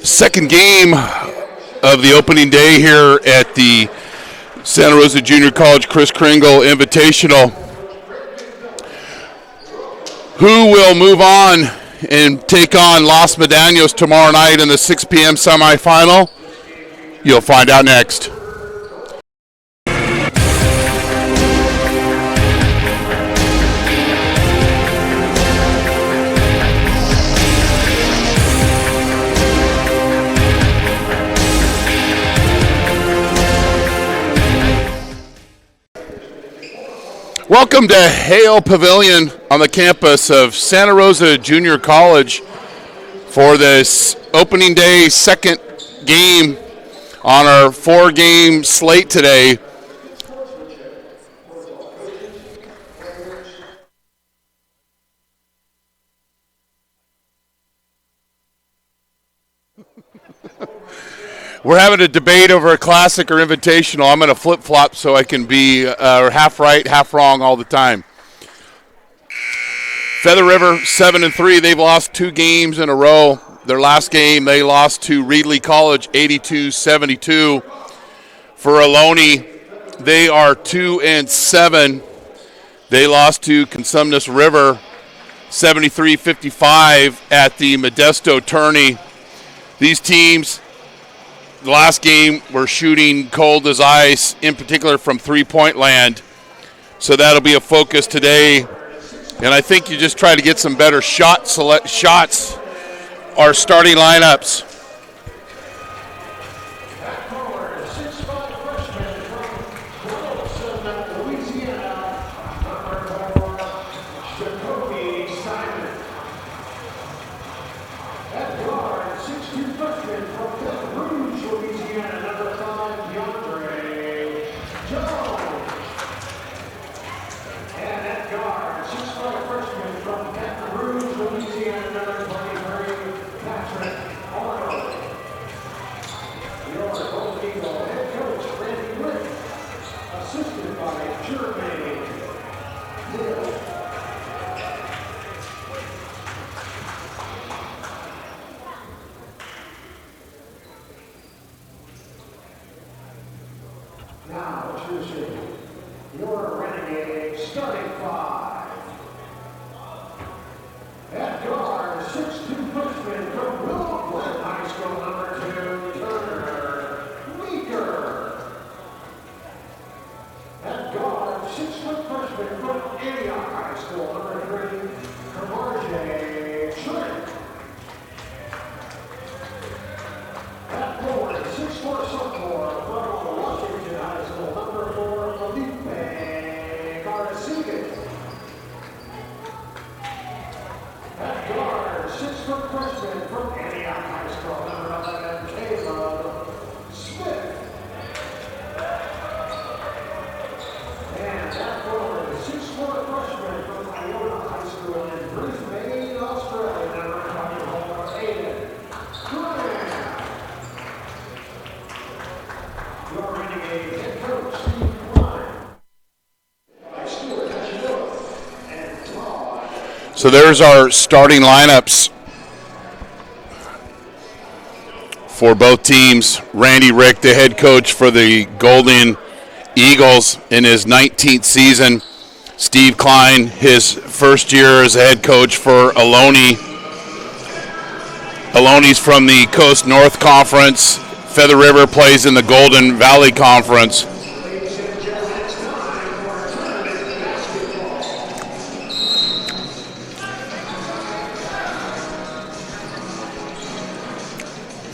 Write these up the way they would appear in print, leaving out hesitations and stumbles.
Second game of the opening day here at the Santa Rosa Junior College Chris Kringle Invitational. Who will move on and take on Los Medanos tomorrow night in the 6 p.m. semifinal? You'll find out next. Welcome to Hale Pavilion on the campus of Santa Rosa Junior College for this opening day second game on our 4-game slate today. We're having a debate over a classic or invitational. I'm going to flip-flop so I can be half right, half wrong all the time. Feather River, 7-3. They've lost 2 games in a row. Their last game, they lost to Reedley College, 82-72. For Ohlone, they are 2-7. They lost to Consumnes River, 73-55 at the Modesto tourney. These teams, the last game, were shooting cold as ice, in particular from three-point land. So that'll be a focus today. And I think you just try to get some better shots or starting lineups. Now choosing your Renegade starting 5. At guard, 6'2" freshman from Willowwood High School, number 2, Turner Meeker. At guard, 6' freshman from Antioch High School, number 3, Camarge Trent. So there's our starting lineups for both teams. Randy Rick, the head coach for the Golden Eagles in his 19th season. Steve Klein, his first year as a head coach for Ohlone. Ohlane's from the Coast North Conference. Feather River plays in the Golden Valley Conference.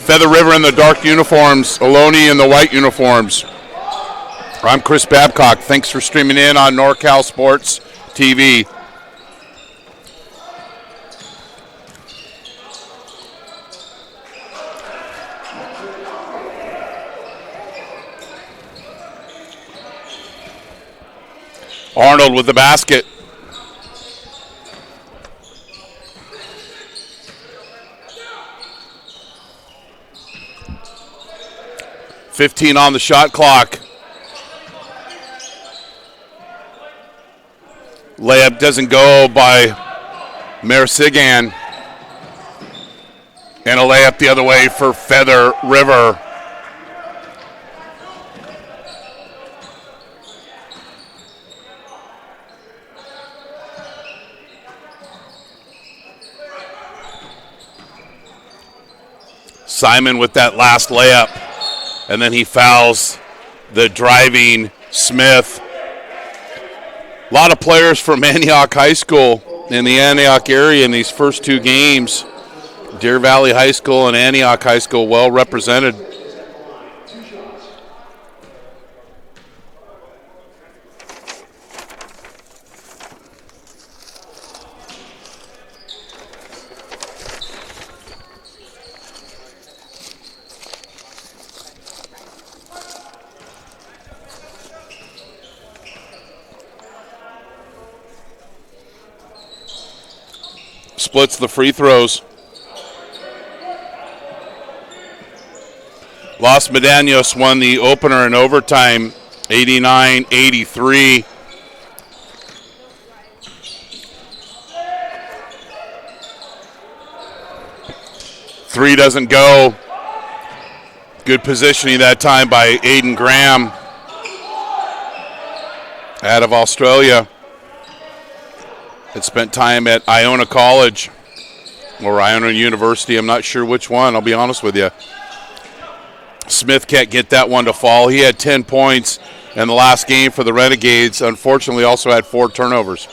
Feather River in the dark uniforms, Ohlone in the white uniforms. I'm Chris Babcock. Thanks for streaming in on NorCal Sports TV. Arnold with the basket. .15 on the shot clock. Layup doesn't go by Mersigan. And a layup the other way for Feather River. Simon with that last layup. And then he fouls the driving Smith. A lot of players from Antioch High School in the Antioch area in these first two games. Deer Valley High School and Antioch High School well represented. Splits the free throws. Los Medanos won the opener in overtime, 89-83. Three doesn't go. Good positioning that time by Aiden Graham out of Australia. Had spent time at Iona College or Iona University. I'm not sure which one, I'll be honest with you. Smith can't get that one to fall. He had 10 points in the last game for the Renegades. Unfortunately, also had 4 turnovers.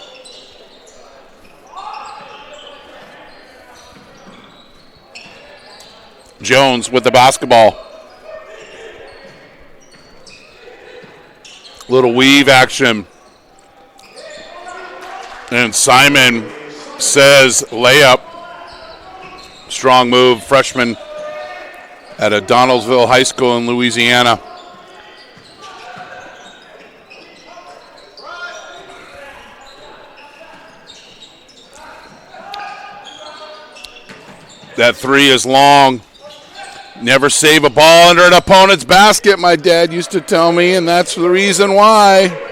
Jones with the basketball. Little weave action. And Simon says layup. Strong move, freshman at a Donaldsonville High School in Louisiana. That three is long. Never save a ball under an opponent's basket, my dad used to tell me, and that's the reason why.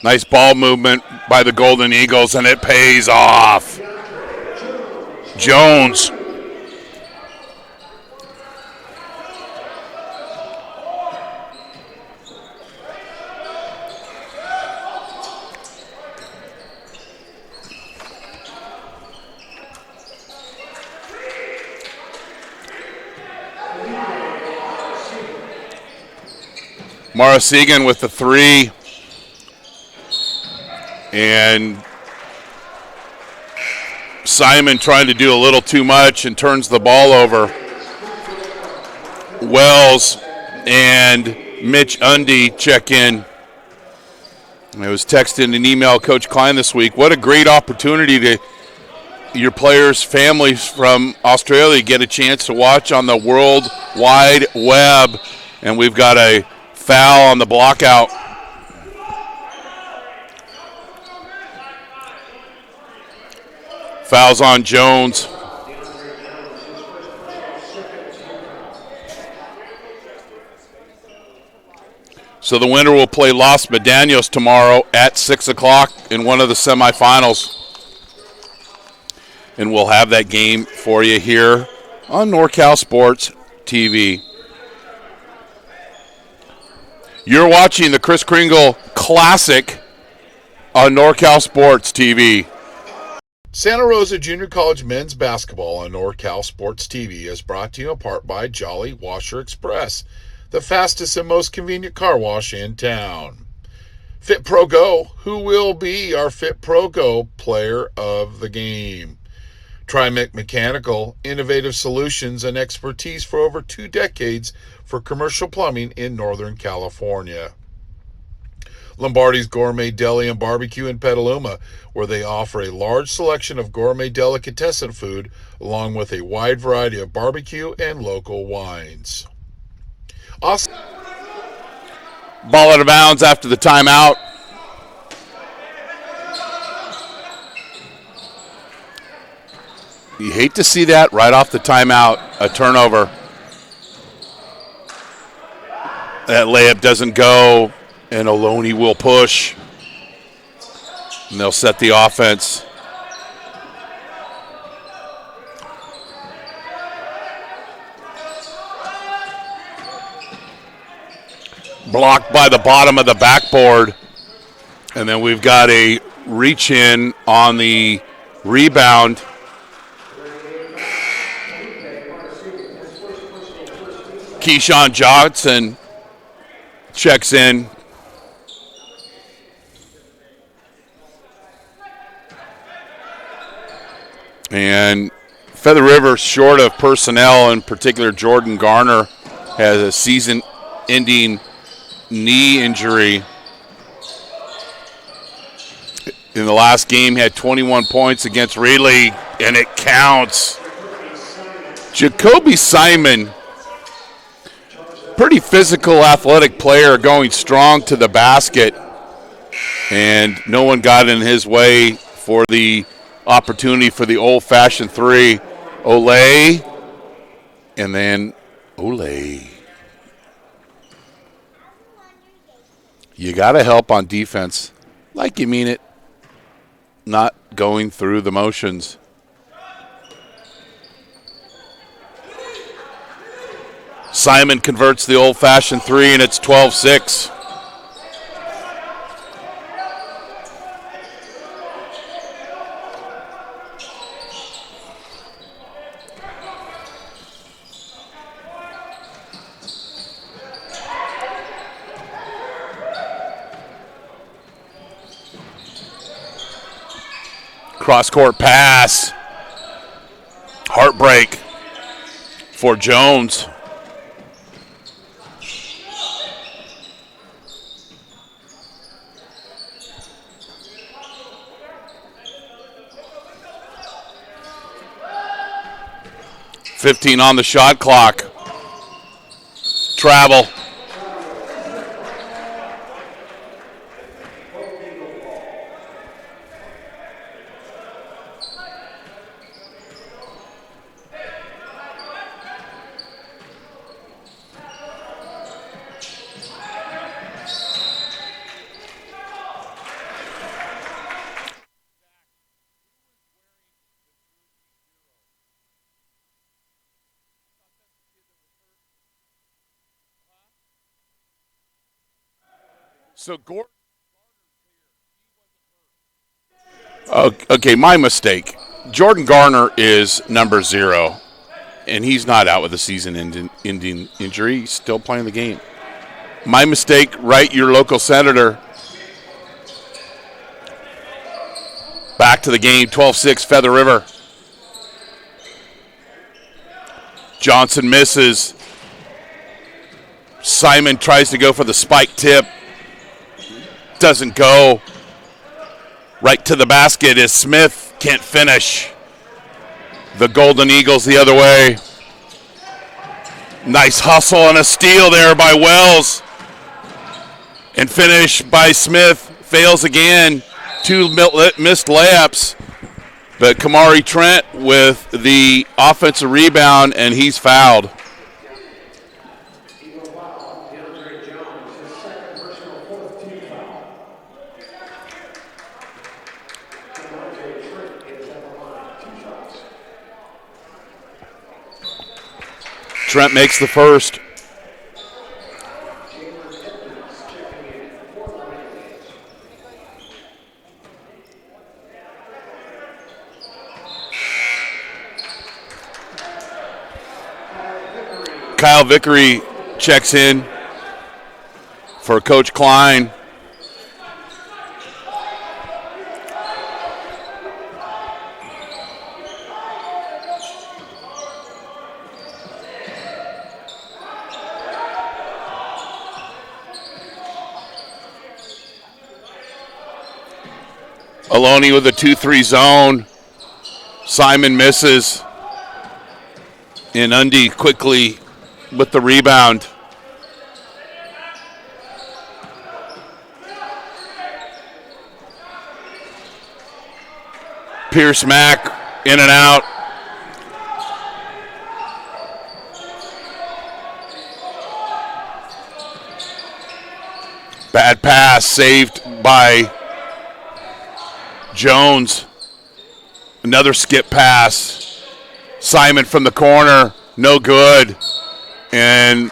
Nice ball movement by the Golden Eagles, and it pays off. Jones. Morris-Egan with the three. And Simon trying to do a little too much and turns the ball over. Wells and Mitch Undy check in. I was texting and email Coach Klein this week. What a great opportunity to your players' families from Australia get a chance to watch on the World Wide Web. And we've got a foul on the block out. Fouls on Jones. So the winner will play Los Medanos tomorrow at 6 o'clock in one of the semifinals. And we'll have that game for you here on NorCal Sports TV. You're watching the Kris Kringle Classic on NorCal Sports TV. Santa Rosa Junior College men's basketball on NorCal Sports TV is brought to you in part by Jolly Washer Express, the fastest and most convenient car wash in town. Fit Pro Go, who will be our Fit Pro Go player of the game? Trimec Mechanical, innovative solutions and expertise for over 2 decades for commercial plumbing in Northern California. Lombardi's Gourmet Deli and Barbecue in Petaluma, where they offer a large selection of gourmet delicatessen food along with a wide variety of barbecue and local wines. Awesome. Ball out of bounds after the timeout. You hate to see that right off the timeout, a turnover. That layup doesn't go, and Ohlone will push. And they'll set the offense. Blocked by the bottom of the backboard. And then we've got a reach in on the rebound. Keyshawn Johnson checks in. And Feather River, short of personnel, in particular Jordan Garner, has a season-ending knee injury. In the last game, he had 21 points against Reilly, and it counts. Jacoby Simon, pretty physical, athletic player, going strong to the basket, and no one got in his way for the opportunity for the old-fashioned three. Ohlone, and then Ohlone. You got to help on defense, like you mean it, not going through the motions. Simon converts the old-fashioned three, and it's 12-6. Cross-court pass. Heartbreak for Jones. .15 on the shot clock. Travel. So Gordon. Okay, my mistake. Jordan Garner is number 0, and he's not out with a season-ending injury. He's still playing the game. My mistake. Write your local senator. Back to the game. 12-6 Feather River. Johnson misses. Simon tries to go for the spike tip. Doesn't go. Right to the basket is Smith. Can't finish. The Golden Eagles the other way. Nice hustle and a steal there by Wells. And finish by Smith. Fails again. 2 missed layups. But Kamari Trent with the offensive rebound, and he's fouled. Trent makes the first. Kyle Vickery checks in for Coach Klein. Ohlone with a 2-3 zone. Simon misses. And Undy quickly with the rebound. Pierce Mack in and out. Bad pass saved by Jones. Another skip pass. Simon from the corner, no good. And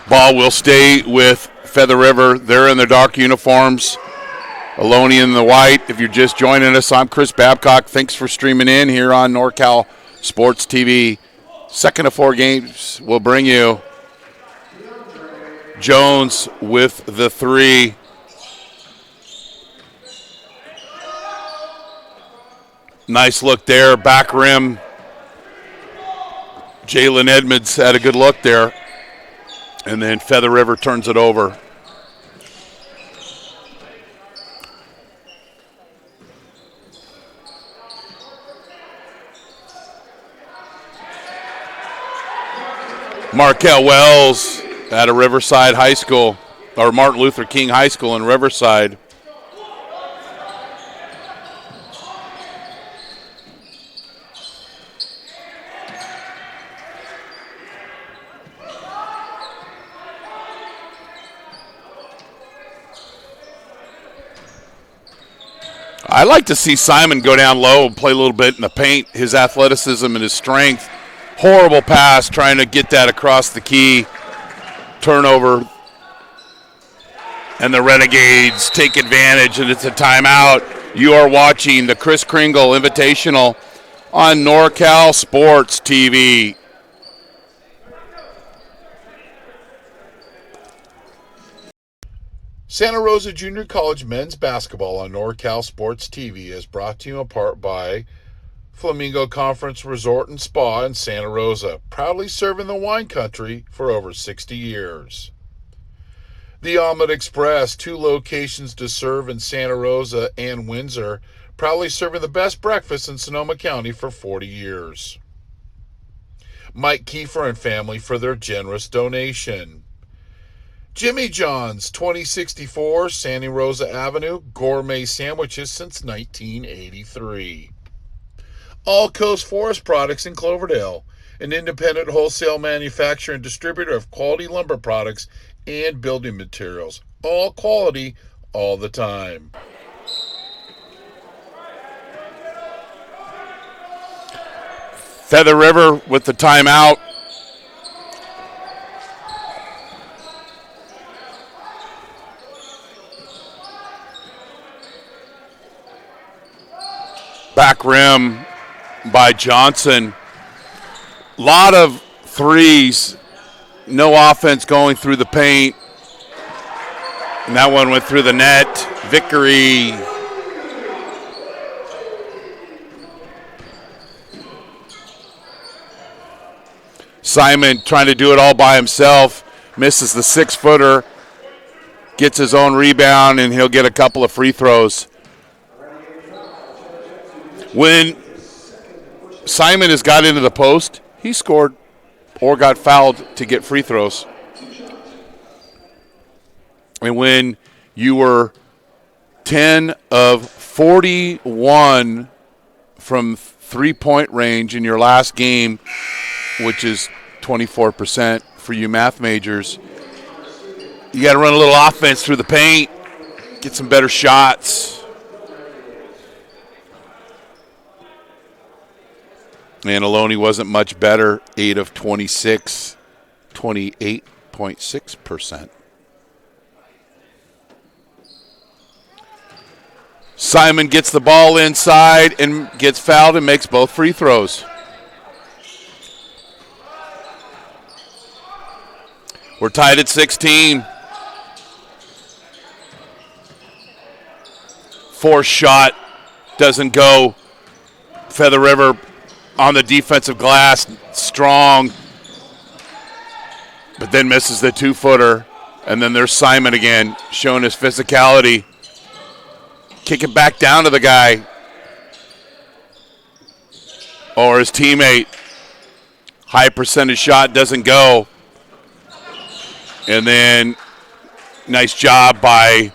ball will stay with Feather River. They're in their dark uniforms. Ohlone in the white. If you're just joining us, I'm Chris Babcock. Thanks for streaming in here on NorCal Sports TV. Second of 4 games will bring you Jones with the 3. Nice look there, back rim. Jalen Edmonds had a good look there. And then Feather River turns it over. Markel Wells at a Riverside High School, or Martin Luther King High School in Riverside. I like to see Simon go down low and play a little bit in the paint. His athleticism and his strength. Horrible pass trying to get that across the key. Turnover. And the Renegades take advantage, and it's a timeout. You are watching the Chris Kringle Invitational on NorCal Sports TV. Santa Rosa Junior College men's basketball on NorCal Sports TV is brought to you in part by Flamingo Conference Resort and Spa in Santa Rosa, proudly serving the wine country for over 60 years. The Omelet Express, 2 locations to serve in Santa Rosa and Windsor, proudly serving the best breakfast in Sonoma County for 40 years. Mike Kiefer and family for their generous donation. Jimmy John's, 2064 Santa Rosa Avenue, gourmet sandwiches since 1983. All Coast Forest Products in Cloverdale, an independent wholesale manufacturer and distributor of quality lumber products and building materials. All quality, all the time. Feather River with the timeout. Back rim by Johnson. Lot of threes. No offense going through the paint. And that one went through the net. Vickery. Simon trying to do it all by himself. Misses the 6-footer. Gets his own rebound, and he'll get a couple of free throws. When Simon has got into the post, he scored or got fouled to get free throws. And when you were 10 of 41 from three-point range in your last game, which is 24% for you math majors, you got to run a little offense through the paint, get some better shots. And Ohlone wasn't much better, 8 of 26, 28.6%. Simon gets the ball inside and gets fouled and makes both free throws. We're tied at 16. Forced shot doesn't go. Feather River on the defensive glass, strong, but then misses the two-footer. And then there's Simon again, showing his physicality. Kick it back down to the guy or his teammate. High percentage shot doesn't go. And then nice job by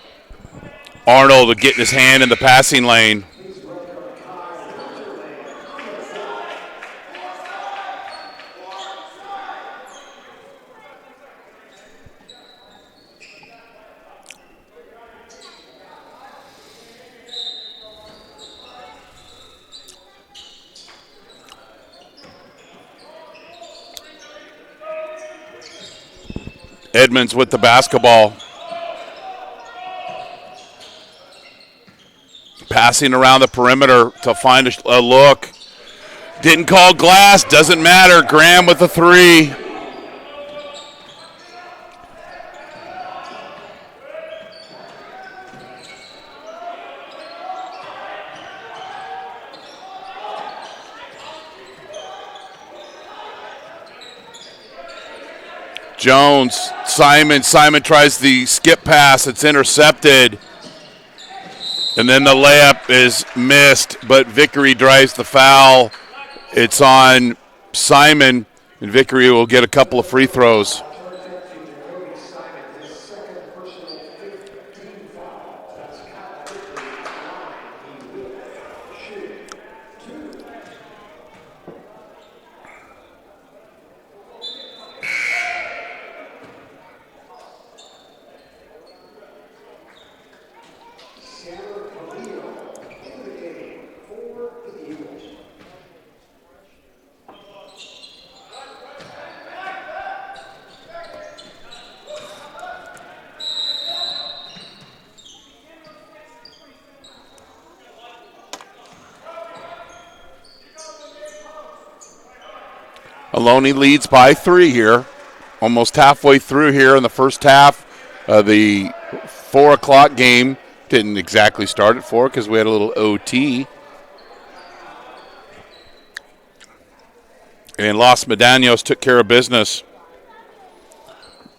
Arnold of getting his hand in the passing lane. Edmonds with the basketball. Passing around the perimeter to find a look. Didn't call glass, doesn't matter. Graham with the three. Jones, Simon tries the skip pass. It's intercepted. And then the layup is missed, but Vickery drives the foul. It's on Simon, and Vickery will get a couple of free throws. Ohlone leads by 3 here, almost halfway through here in the first half of the 4 o'clock game. Didn't exactly start at 4 because we had a little OT. And Los Medanos took care of business.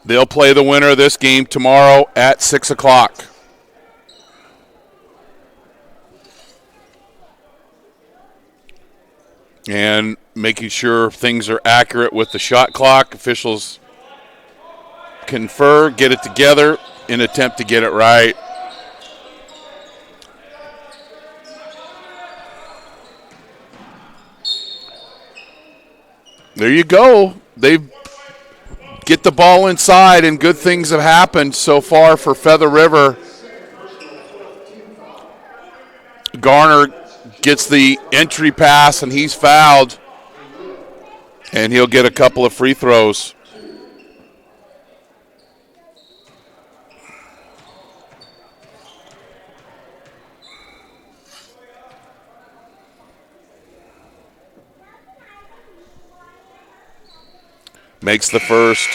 They'll play the winner of this game tomorrow at 6 o'clock. And making sure things are accurate with the shot clock. Officials confer, get it together, in an attempt to get it right. There you go. They get the ball inside, and good things have happened so far for Feather River. Garner gets the entry pass, and he's fouled. And he'll get a couple of free throws. Makes the first.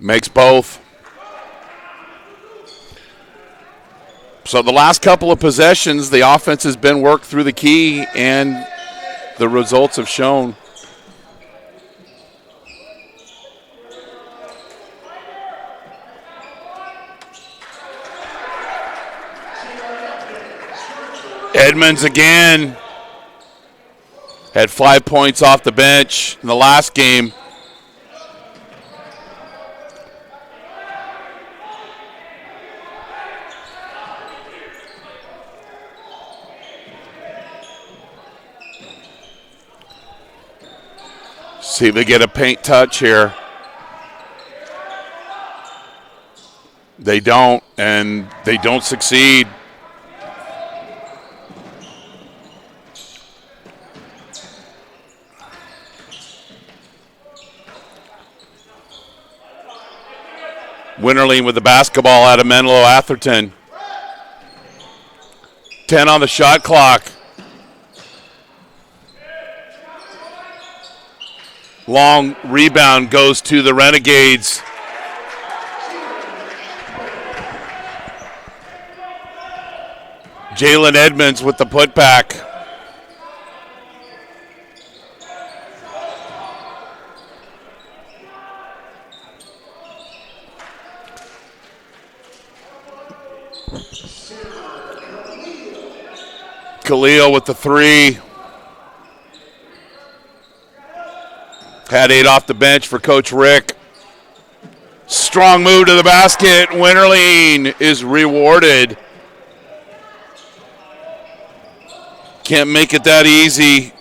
Makes both. So the last couple of possessions, the offense has been worked through the key, and the results have shown. Edmonds again had 5 points off the bench in the last game. See if they get a paint touch here. They don't, and they don't succeed. Winterling with the basketball out of Menlo Atherton. 10 on the shot clock. Long rebound goes to the Renegades. Jalen Edmonds with the putback. Khalil with the three. Had 8 off the bench for Coach Rick. Strong move to the basket. Winterling is rewarded. Can't make it that easy.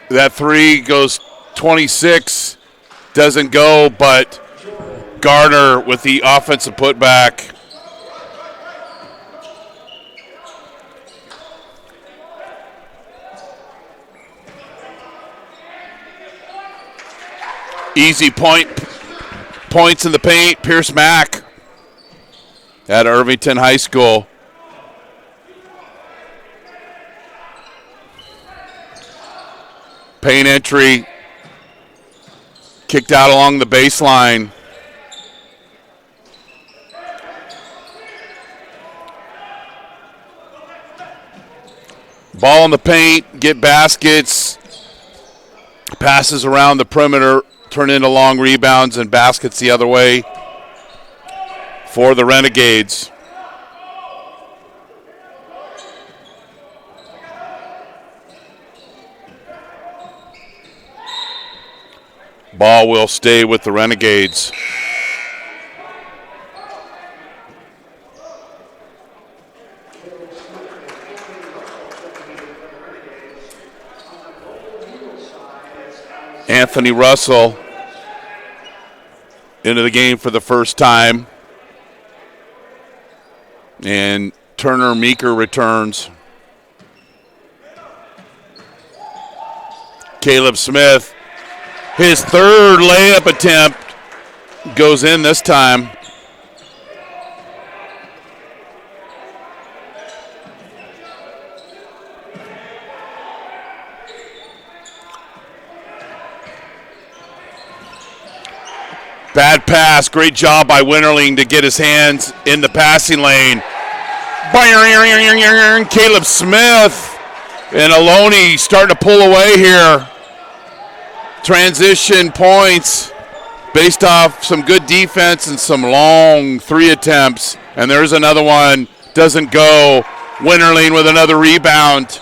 That three goes 26. Doesn't go, but Garner with the offensive putback. Easy points in the paint. Pierce Mack at Irvington High School. Paint entry. Kicked out along the baseline. Ball in the paint. Get baskets. Passes around the perimeter. Turn into long rebounds and baskets the other way for the Renegades. Ball will stay with the Renegades. Anthony Russell into the game for the first time. And Turner Meeker returns. Caleb Smith, his third layup attempt goes in this time. Bad pass. Great job by Winterling to get his hands in the passing lane. Caleb Smith and Ohlone starting to pull away here. Transition points based off some good defense and some long three attempts. And there's another one. Doesn't go. Winterling with another rebound.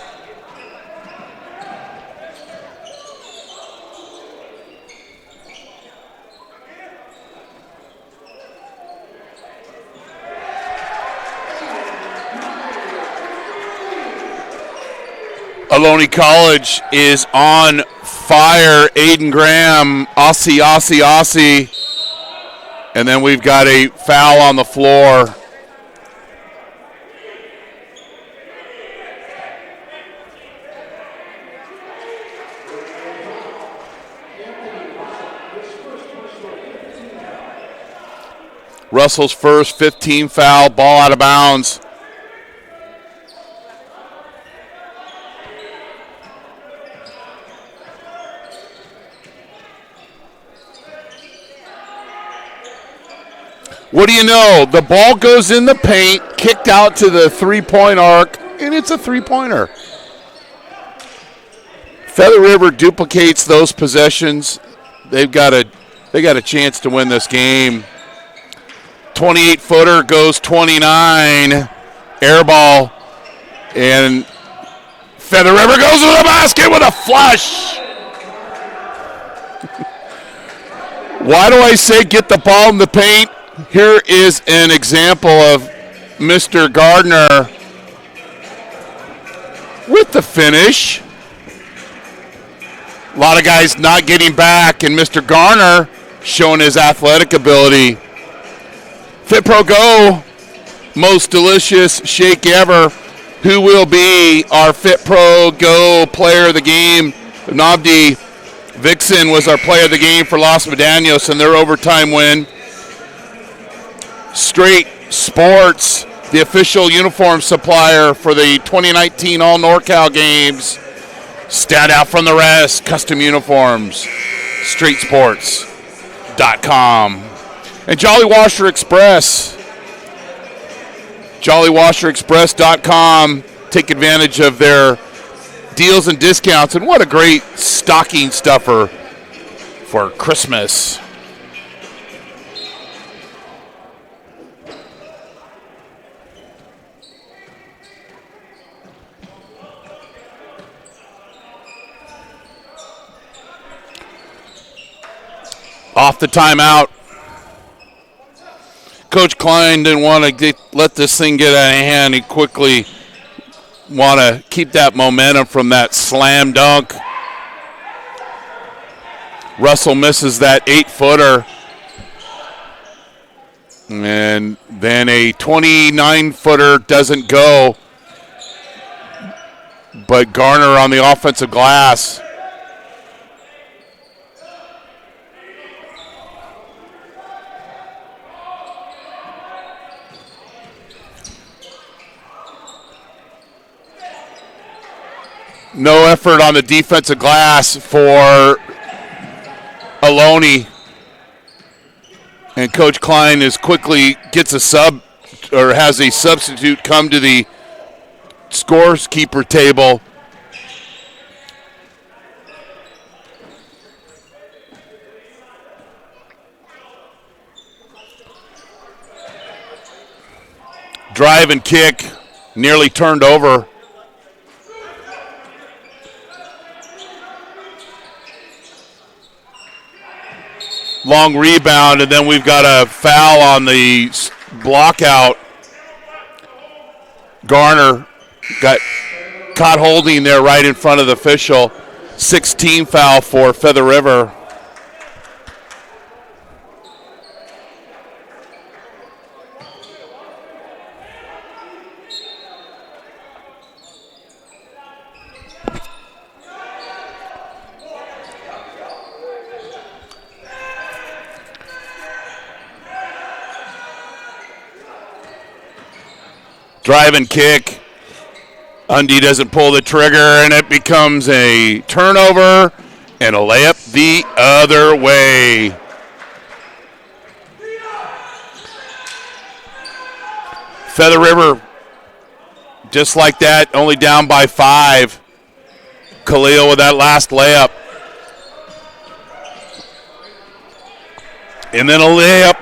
Ohlone College is on fire. Aiden Graham, Aussie. And then we've got a foul on the floor. Russell's first 15 foul, ball out of bounds. What do you know? The ball goes in the paint, kicked out to the three-point arc, and it's a three-pointer. Feather River duplicates those possessions. They got a chance to win this game. 28-footer goes 29. Air ball. And Feather River goes to the basket with a flush. Why do I say get the ball in the paint? Here is an example of Mr. Gardner with the finish. A lot of guys not getting back, and Mr. Garner showing his athletic ability. Fit Pro Go, most delicious shake ever. Who will be our Fit Pro Go player of the game? Navdi Vixen was our player of the game for Los Medanos in their overtime win. Straight Sports, the official uniform supplier for the 2019 All NorCal games. Stand out from the rest, custom uniforms, StreetSports.com. And Jolly Washer Express, JollyWasherExpress.com. Take advantage of their deals and discounts. And what a great stocking stuffer for Christmas. Off the timeout. Coach Klein didn't want to let this thing get out of hand. He quickly want to keep that momentum from that slam dunk. Russell misses that 8-footer. And then a 29-footer doesn't go. But Garner on the offensive glass. No effort on the defensive glass for Ohlone. And Coach Klein is quickly gets a sub or has a substitute come to the scorekeeper table. Drive and kick, nearly turned over. Long rebound, and then we've got a foul on the block out. Garner got caught holding there right in front of the official. 16 foul for Feather River. Drive and kick. Undy doesn't pull the trigger, and it becomes a turnover and a layup the other way. Feather River, just like that, only down by 5. Khalil with that last layup. And then a layup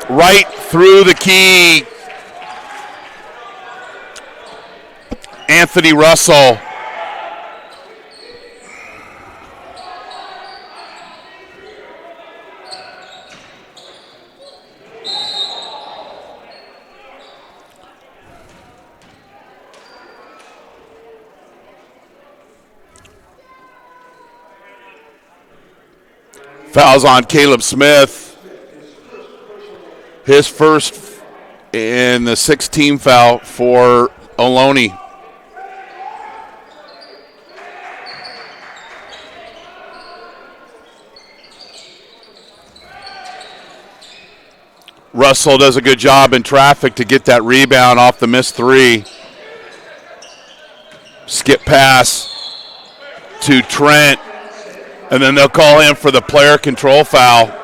right through the key. Anthony Russell. Fouls on Caleb Smith. His first in the 6th foul for Ohlone. Russell does a good job in traffic to get that rebound off the missed 3. Skip pass to Trent, and then they'll call him for the player control foul.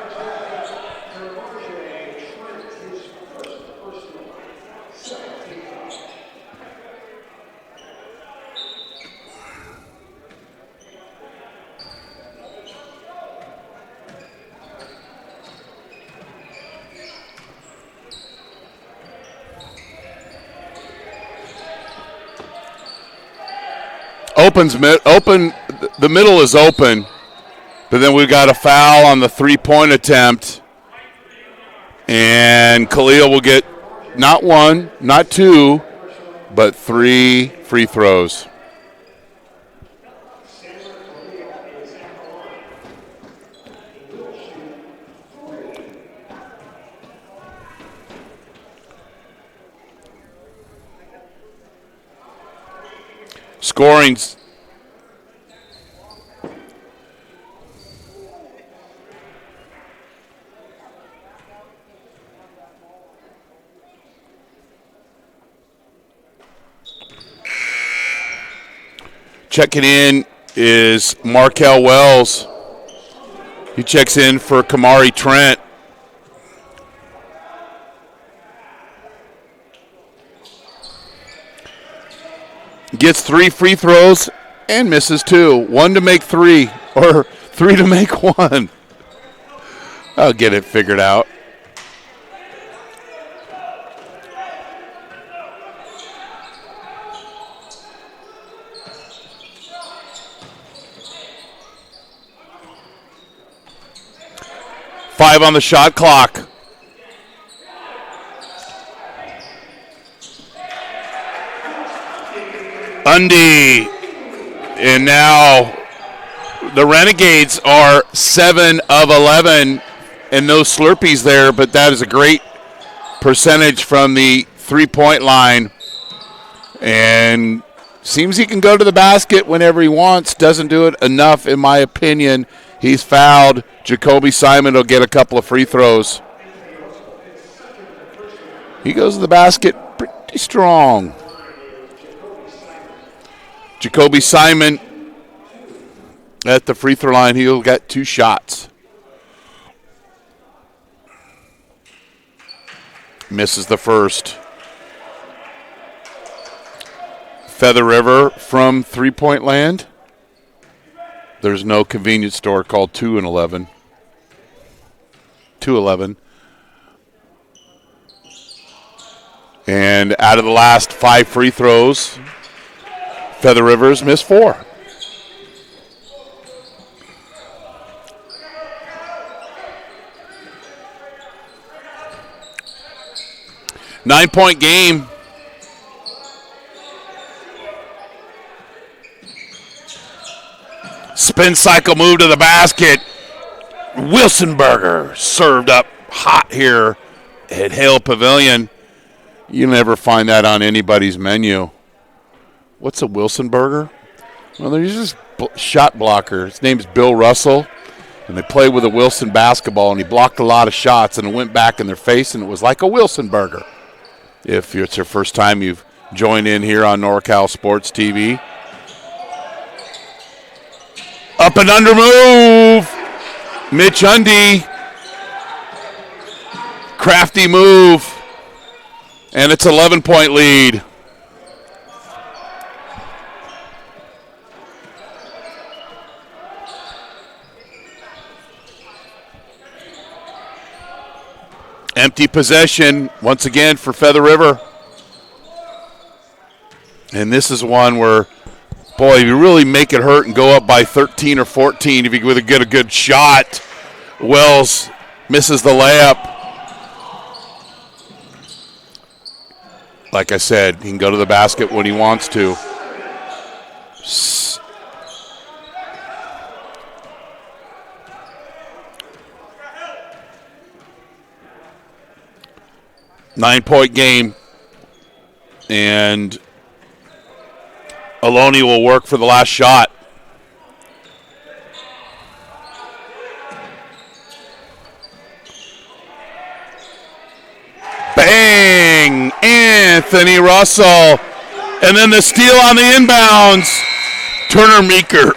The middle is open, but then we got a foul on the three-point attempt, and Khalil will get not one, not two, but 3 free throws. Scoring's checking in is Markel Wells. He checks in for Kamari Trent. Gets 3 free throws and misses 2. 1 to make 3, or 3 to make 1. I'll get it figured out. Five on the shot clock. Undy. And now the Renegades are 7 of 11, and no Slurpees there, but that is a great percentage from the three-point line. And seems he can go to the basket whenever he wants. Doesn't do it enough, in my opinion. He's fouled. Jacoby Simon will get a couple of free throws. He goes to the basket pretty strong. Jacoby Simon at the free throw line. He'll get 2 shots. Misses the first. Feather River from three-point land. There's no convenience store called 2-11. 2-11. And out of the last 5 free throws, Feather Rivers missed 4. Nine-point game. Spin cycle move to the basket. Wilsonberger served up hot here at Hale Pavilion. You never find that on anybody's menu. What's a Wilsonberger? Well, they're just shot blocker. His name's Bill Russell, and they played with a Wilson basketball, and he blocked a lot of shots, and it went back in their face, and it was like a Wilsonberger. If it's your first time you've joined in here on NorCal Sports TV. Up and under move. Mitch Undy. Crafty move. And it's 11-point lead. Empty possession once again for Feather River. And this is one where, boy, if you really make it hurt and go up by 13 or 14, if you get a good shot, Wells misses the layup. Like I said, he can go to the basket when he wants to. Nine-point game. And Ohlone will work for the last shot. Bang! Anthony Russell. And then the steal on the inbounds. Turner Meeker.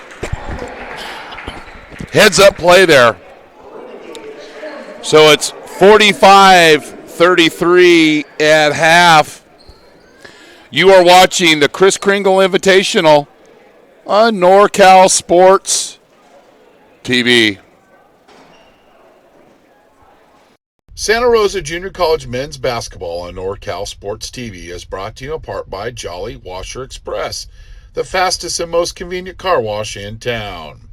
Heads up play there. So it's 45-33 at half. You are watching the Kris Kringle Invitational on NorCal Sports TV. Santa Rosa Junior College men's basketball on NorCal Sports TV is brought to you in part by Jolly Washer Express, the fastest and most convenient car wash in town.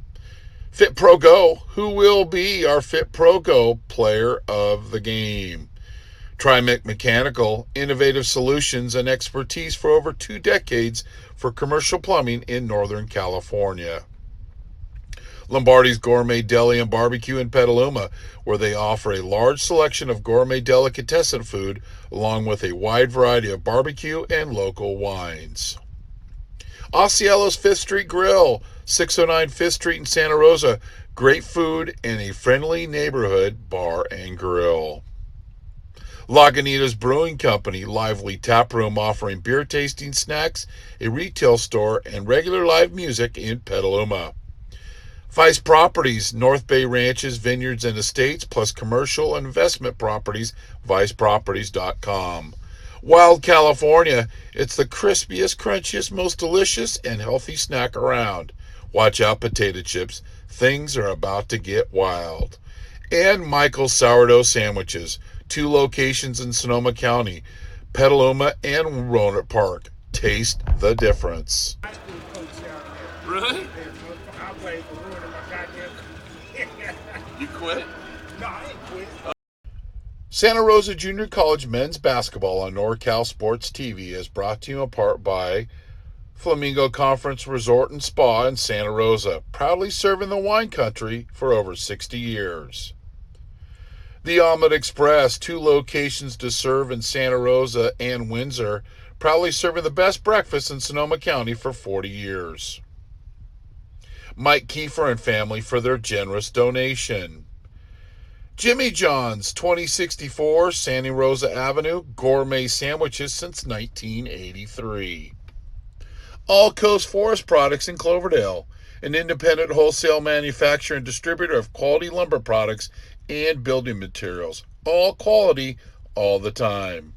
Fit Pro Go, who will be our Fit Pro Go player of the game? Trimec Mechanical, innovative solutions and expertise for over 2 decades for commercial plumbing in Northern California. Lombardi's Gourmet Deli and Barbecue in Petaluma, where they offer a large selection of gourmet delicatessen food along with a wide variety of barbecue and local wines. Osceola's Fifth Street Grill, 609 Fifth Street in Santa Rosa. Great food and a friendly neighborhood bar and grill. Lagunitas Brewing Company, lively tap room offering beer tasting snacks, a retail store, and regular live music in Petaluma. Vice Properties, North Bay Ranches, Vineyards, and Estates, plus commercial and investment properties, viceproperties.com. Wild California, it's the crispiest, crunchiest, most delicious, and healthy snack around. Watch out, potato chips. Things are about to get wild. And Michael's Sourdough Sandwiches, 2 locations in Sonoma County, Petaluma and Roanoke Park. Taste the difference. Really? I played for ruining my goddamn. You quit? No, I ain't quit. Santa Rosa Junior College men's basketball on NorCal Sports TV is brought to you in part by Flamingo Conference Resort and Spa in Santa Rosa, proudly serving the wine country for over 60 years. The Omelet Express, 2 locations to serve in Santa Rosa and Windsor, proudly serving the best breakfast in Sonoma County for 40 years. Mike Kiefer and family for their generous donation. Jimmy John's, 2064 Santa Rosa Avenue, gourmet sandwiches since 1983. All Coast Forest Products in Cloverdale, an independent wholesale manufacturer and distributor of quality lumber products and building materials. All quality, all the time.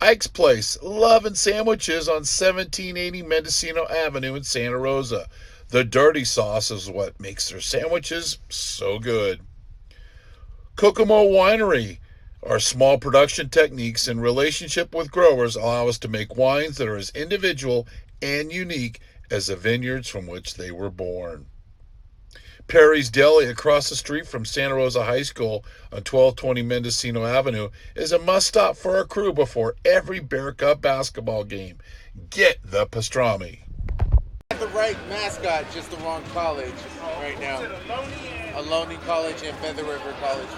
Ike's Place, love and sandwiches on 1780 Mendocino Avenue in Santa Rosa. The dirty sauce is what makes their sandwiches so good. Kokomo Winery. Our small production techniques and relationship with growers allow us to make wines that are as individual and unique as the vineyards from which they were born. Perry's Deli across the street from Santa Rosa High School on 1220 Mendocino Avenue is a must-stop for our crew before every Bear Cup basketball game. Get the pastrami. The right mascot, just the wrong college right now. Ohlone College and Feather River College.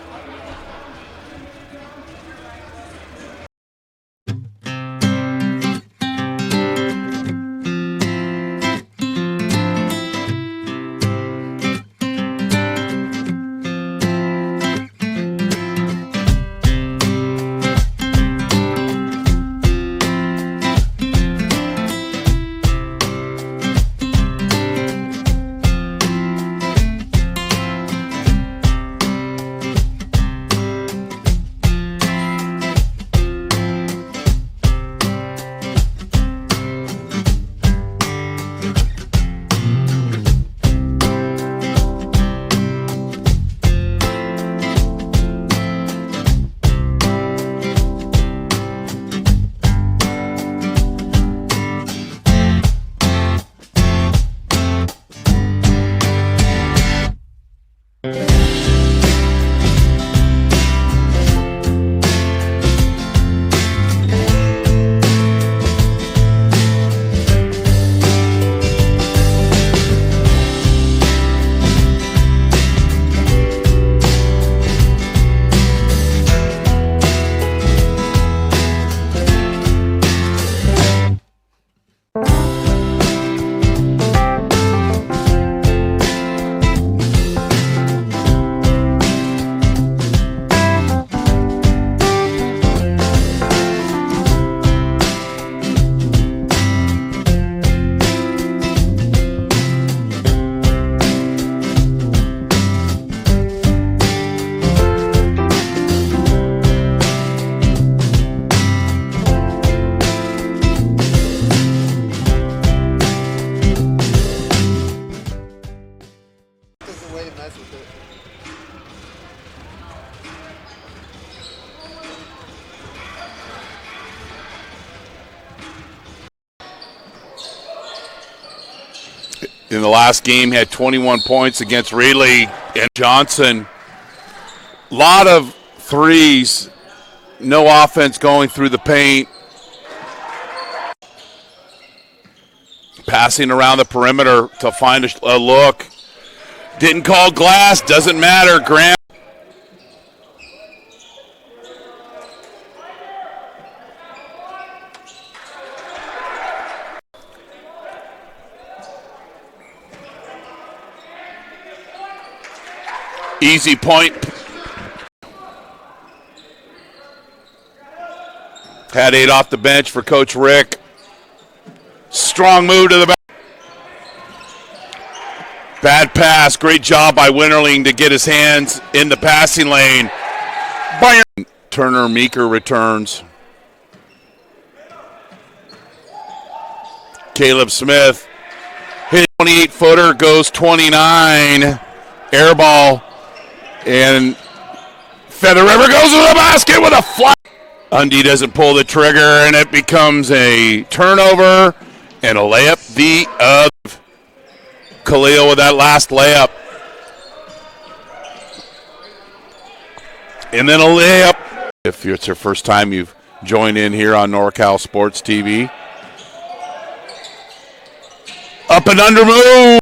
in the last game had 21 points against Raleigh and Johnson. A lot of threes, no offense going through the paint. Passing around the perimeter to find a look. Didn't call glass, doesn't matter. Graham. Easy point. Had 8 off the bench for Coach Rick. Strong move to the back. Bad pass. Great job by Winterling to get his hands in the passing lane. Bayern. Turner Meeker returns. Caleb Smith. Hit 28-footer, goes 29. Air ball. And Feather River goes to the basket with a flat. Undy doesn't pull the trigger, and it becomes a turnover and a layup. The Khalil with that last layup. And then a layup. If it's your first time you've joined in here on NorCal Sports TV. Up and under move.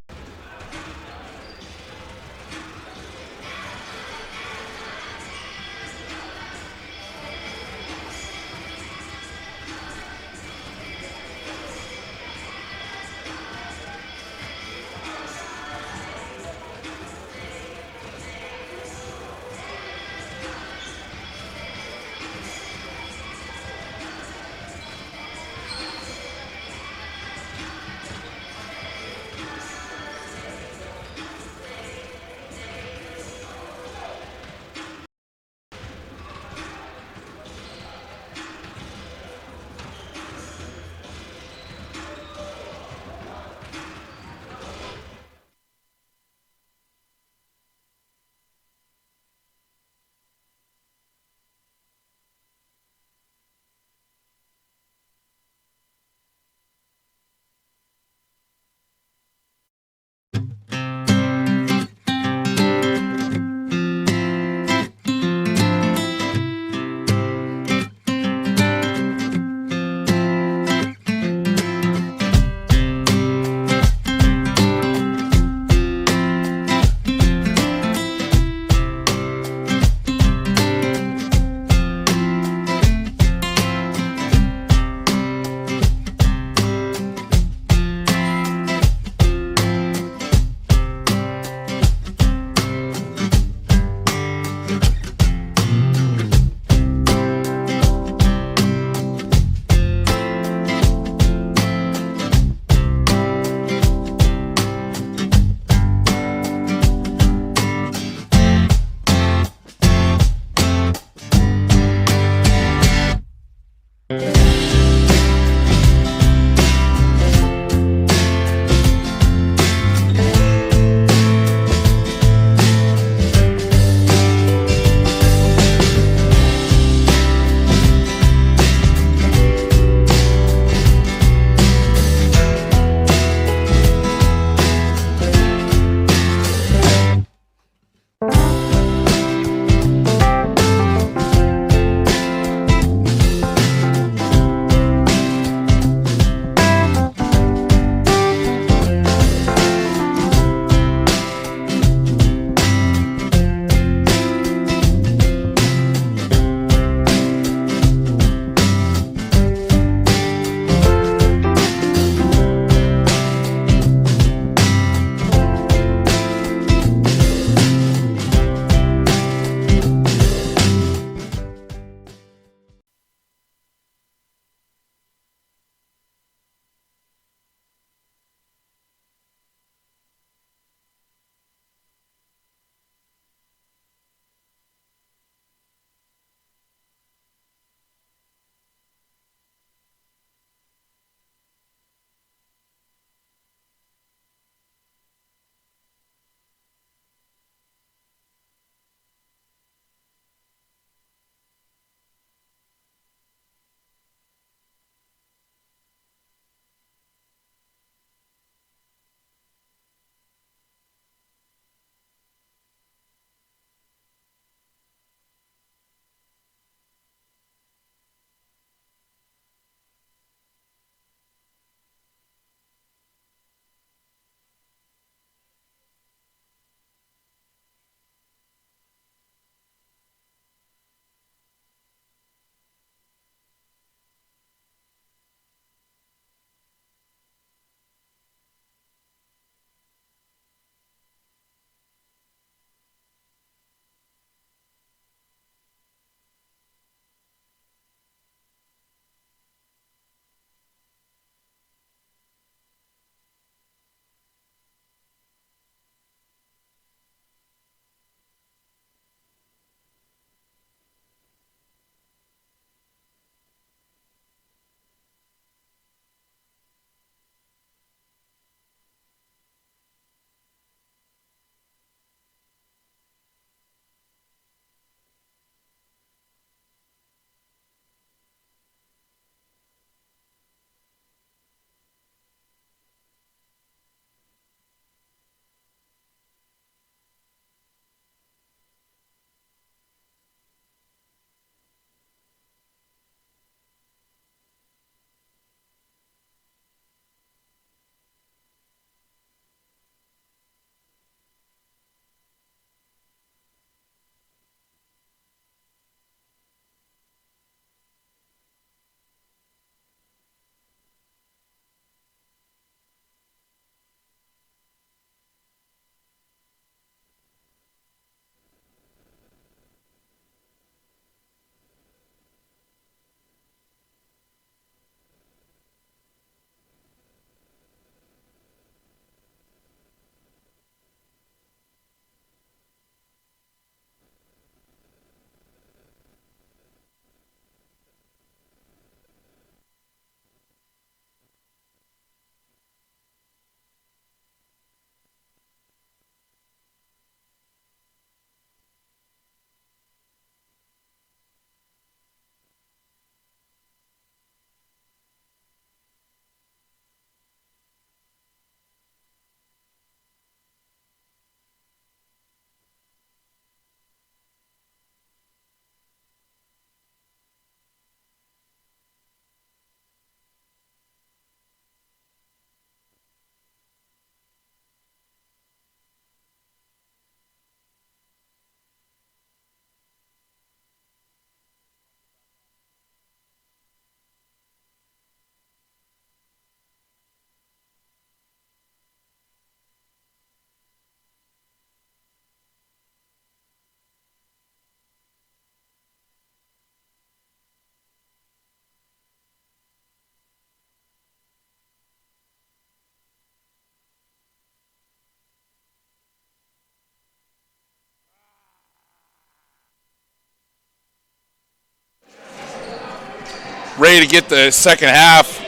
ready to get the second half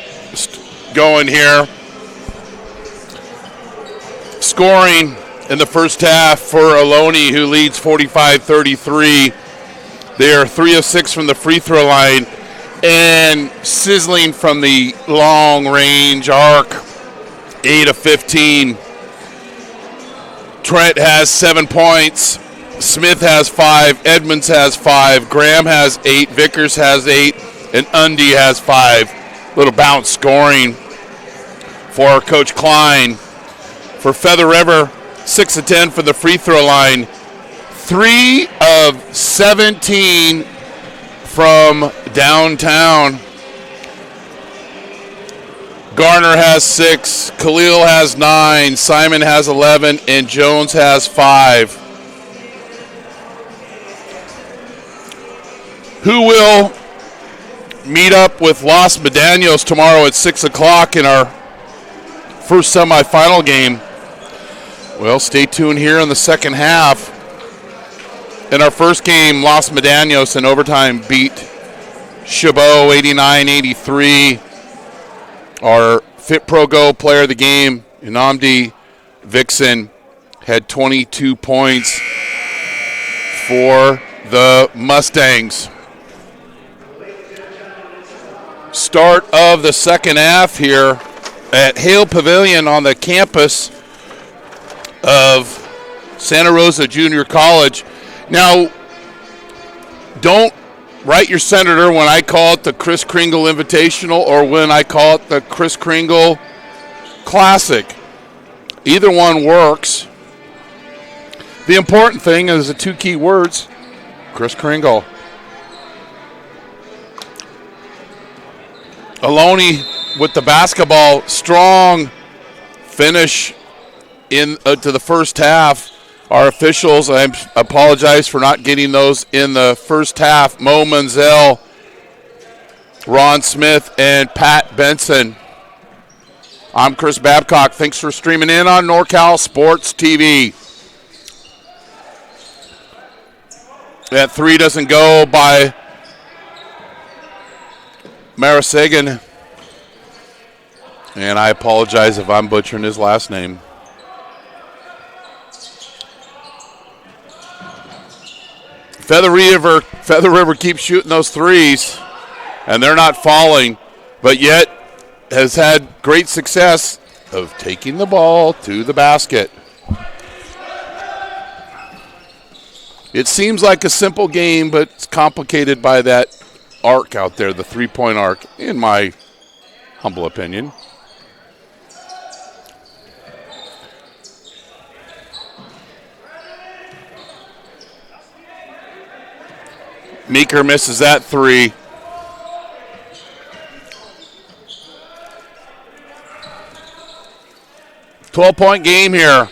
going here. Scoring in the first half for Ohlone, who leads 45-33. They are 3 of 6 from the free throw line and sizzling from the long range arc, 8 of 15. Trent has 7 points. Smith has 5. Edmonds has 5. Graham has 8. Vickers has 8. And Undy has 5. Little bounce scoring for Coach Klein. For Feather River, 6 of 10 from the free throw line. 3 of 17 from downtown. Garner has 6, Khalil has 9, Simon has 11, and Jones has 5. Who will meet up with Los Medanos tomorrow at 6 o'clock in our first semifinal game? Well, stay tuned here in the second half. In our first game, Los Medanos in overtime beat Chabot 89-83. Our Fit Pro Go player of the game, Inamdi Vixen, had 22 points for the Mustangs. Start of the second half here at Hale Pavilion on the campus of Santa Rosa Junior College. Now, don't write your senator when I call it the Kris Kringle Invitational or when I call it the Kris Kringle Classic. Either one works. The important thing is the 2 key words, Kris Kringle. Ohlone with the basketball, strong finish to the first half. Our officials, I apologize for not getting those in the first half. Mo Menzel, Ron Smith, and Pat Benson. I'm Chris Babcock. Thanks for streaming in on NorCal Sports TV. That 3 doesn't go by Marasegan. And I apologize if I'm butchering his last name. Feather River keeps shooting those threes, and they're not falling, but yet has had great success of taking the ball to the basket. It seems like a simple game, but it's complicated by that arc out there, the three-point arc, in my humble opinion. Meeker misses that 3. $12-point game here.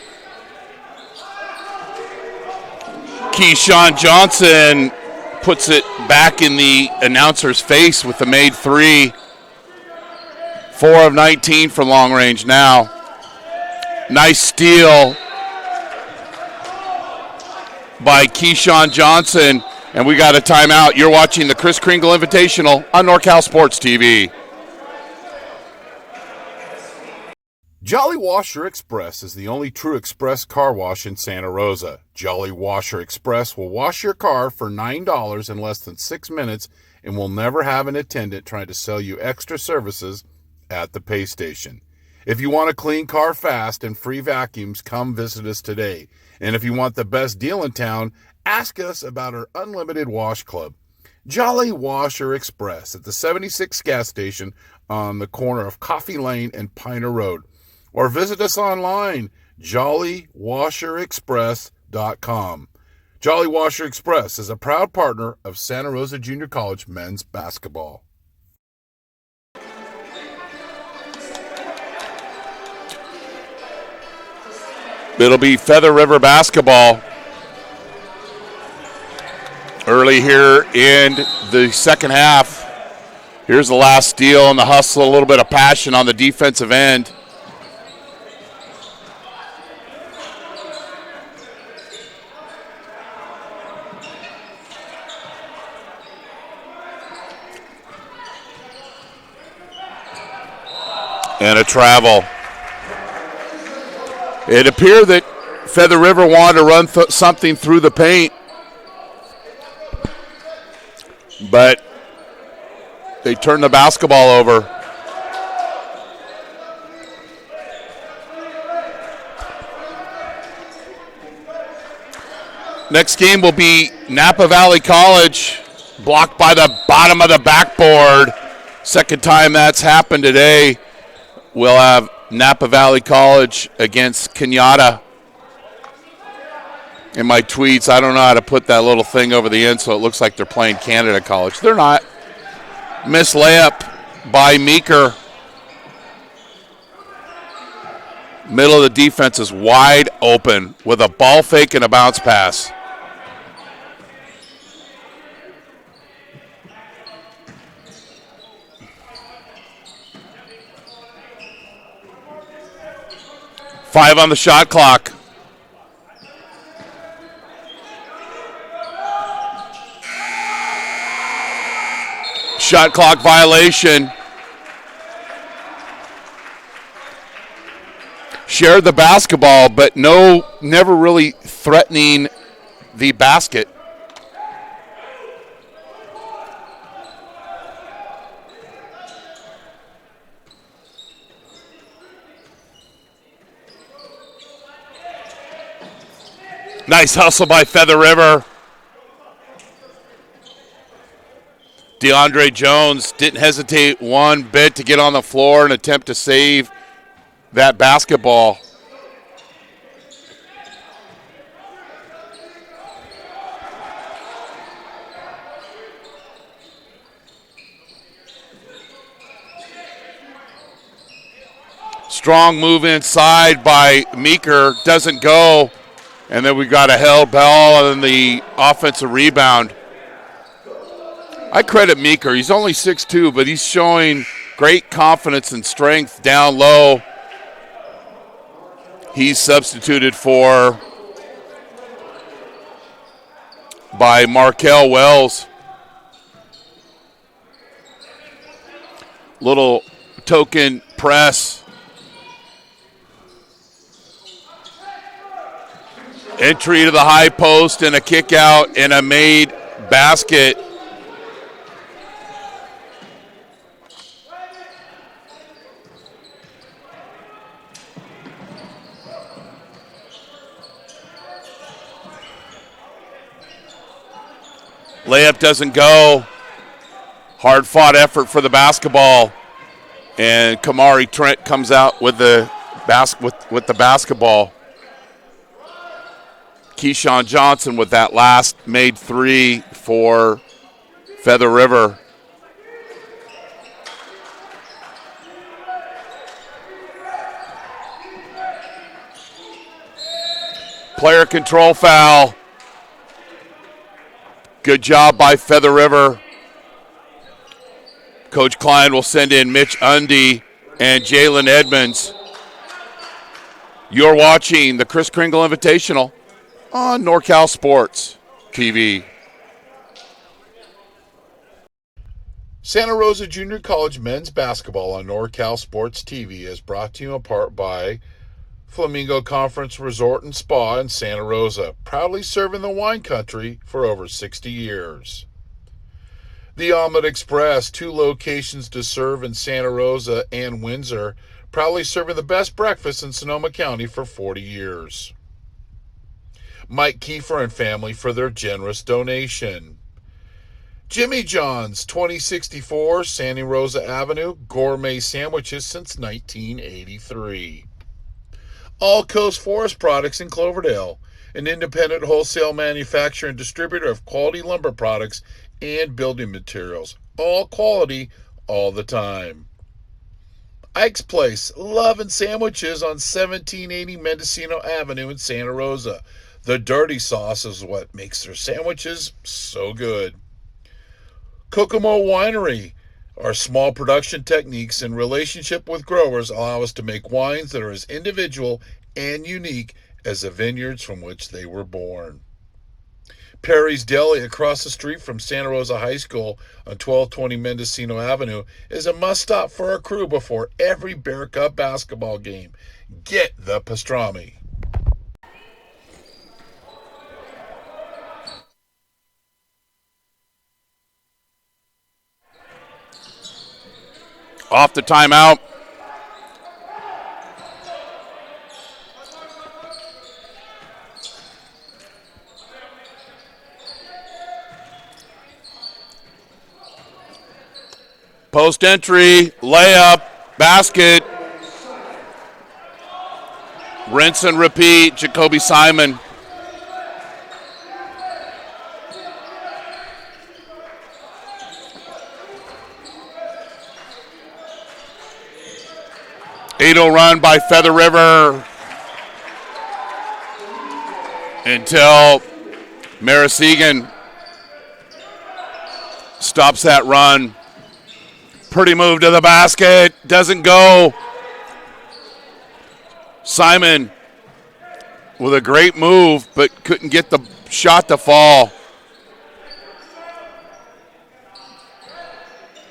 Keyshawn Johnson puts it back in the announcer's face with the made 3. 4 of 19 from long range now. Nice steal by Keyshawn Johnson. And we got a timeout. You're watching the Kris Kringle Invitational on NorCal Sports TV. Jolly Washer Express is the only true express car wash in Santa Rosa. Jolly Washer Express will wash your car for $9 in less than 6 minutes and will never have an attendant trying to sell you extra services at the pay station. If you want a clean car fast and free vacuums, come visit us today. And if you want the best deal in town, ask us about our unlimited wash club. Jolly Washer Express at the 76 gas station on the corner of Coffee Lane and Piner Road. Or visit us online, jollywasherexpress.com. Jolly Washer Express is a proud partner of Santa Rosa Junior College men's basketball. It'll be Feather River basketball early here in the second half. Here's the last steal and the hustle, a little bit of passion on the defensive end. And a travel. It appeared that Feather River wanted to run something through the paint, but they turned the basketball over. Next game will be Napa Valley College, blocked by the bottom of the backboard. Second time that's happened today. We'll have Napa Valley College against Kenyatta. In my tweets, I don't know how to put that little thing over the end so it looks like they're playing Canada College. They're not. Miss layup by Meeker. Middle of the defense is wide open with a ball fake and a bounce pass. Five on the shot clock. Shot clock violation. Shared the basketball, but never really threatening the basket. Nice hustle by Feather River. DeAndre Jones didn't hesitate one bit to get on the floor and attempt to save that basketball. Strong move inside by Meeker, doesn't go. And then we got a held ball and the offensive rebound. I credit Meeker. He's only 6'2", but he's showing great confidence and strength down low. He's substituted for by Markel Wells. Little token press. Entry to the high post and a kick out and a made basket. Layup doesn't go. Hard fought effort for the basketball. And Kamari Trent comes out with the basketball. Keyshawn Johnson with that last made three for Feather River. Player control foul. Good job by Feather River. Coach Klein will send in Mitch Undy and Jalen Edmonds. You're watching the Kris Kringle Invitational on NorCal Sports TV. Santa Rosa Junior College men's basketball on NorCal Sports TV is brought to you in part by Flamingo Conference Resort and Spa in Santa Rosa, proudly serving the wine country for over 60 years. The Omelet Express, 2 locations to serve in Santa Rosa and Windsor, proudly serving the best breakfast in Sonoma County for 40 years. Mike Kiefer and family for their generous donation. Jimmy John's, 2064 Santa Rosa Avenue, gourmet sandwiches since 1983. All Coast Forest Products in Cloverdale, an independent wholesale manufacturer and distributor of quality lumber products and building materials. All quality, all the time. Ike's Place, love and sandwiches on 1780 Mendocino Avenue in Santa Rosa. The dirty sauce is what makes their sandwiches so good. Kokomo Winery. Our small production techniques in relationship with growers allow us to make wines that are as individual and unique as the vineyards from which they were born. Perry's Deli across the street from Santa Rosa High School on 1220 Mendocino Avenue is a must-stop for our crew before every Bear Cup basketball game. Get the pastrami. Off the timeout. Post entry, layup, basket. Rinse and repeat, Jacoby Simon. Eight-0 run by Feather River until Marasegan stops that run. Pretty move to the basket. Doesn't go. Simon with a great move, but couldn't get the shot to fall.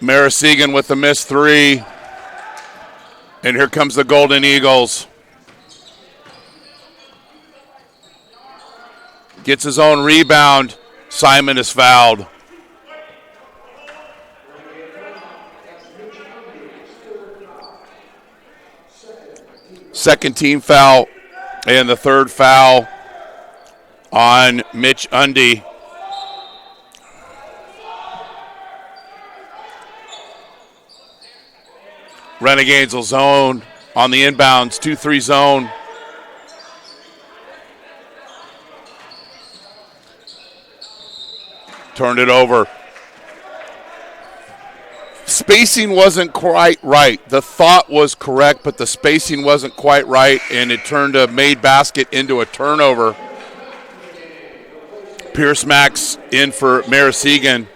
Marasegan with the missed three. And here comes the Golden Eagles. Gets his own rebound. Simon is fouled. Second team foul, and the third foul on Mitch Undy. Renegades will zone on the inbounds, 2-3 zone. Turned it over. Spacing wasn't quite right. The thought was correct, but the spacing wasn't quite right, and it turned a made basket into a turnover. Pierce Max in for Marasegan.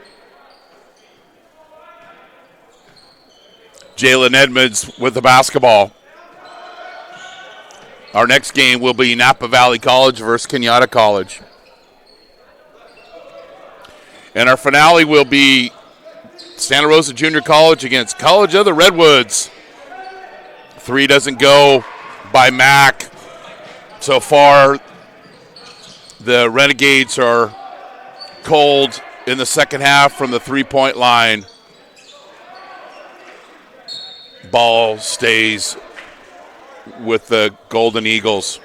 Jalen Edmonds with the basketball. Our next game will be Napa Valley College versus Kenyatta College. And our finale will be Santa Rosa Junior College against College of the Redwoods. Three doesn't go by Mac. So far, the Renegades are cold in the second half from the three-point line. Ball stays with the Golden Eagles.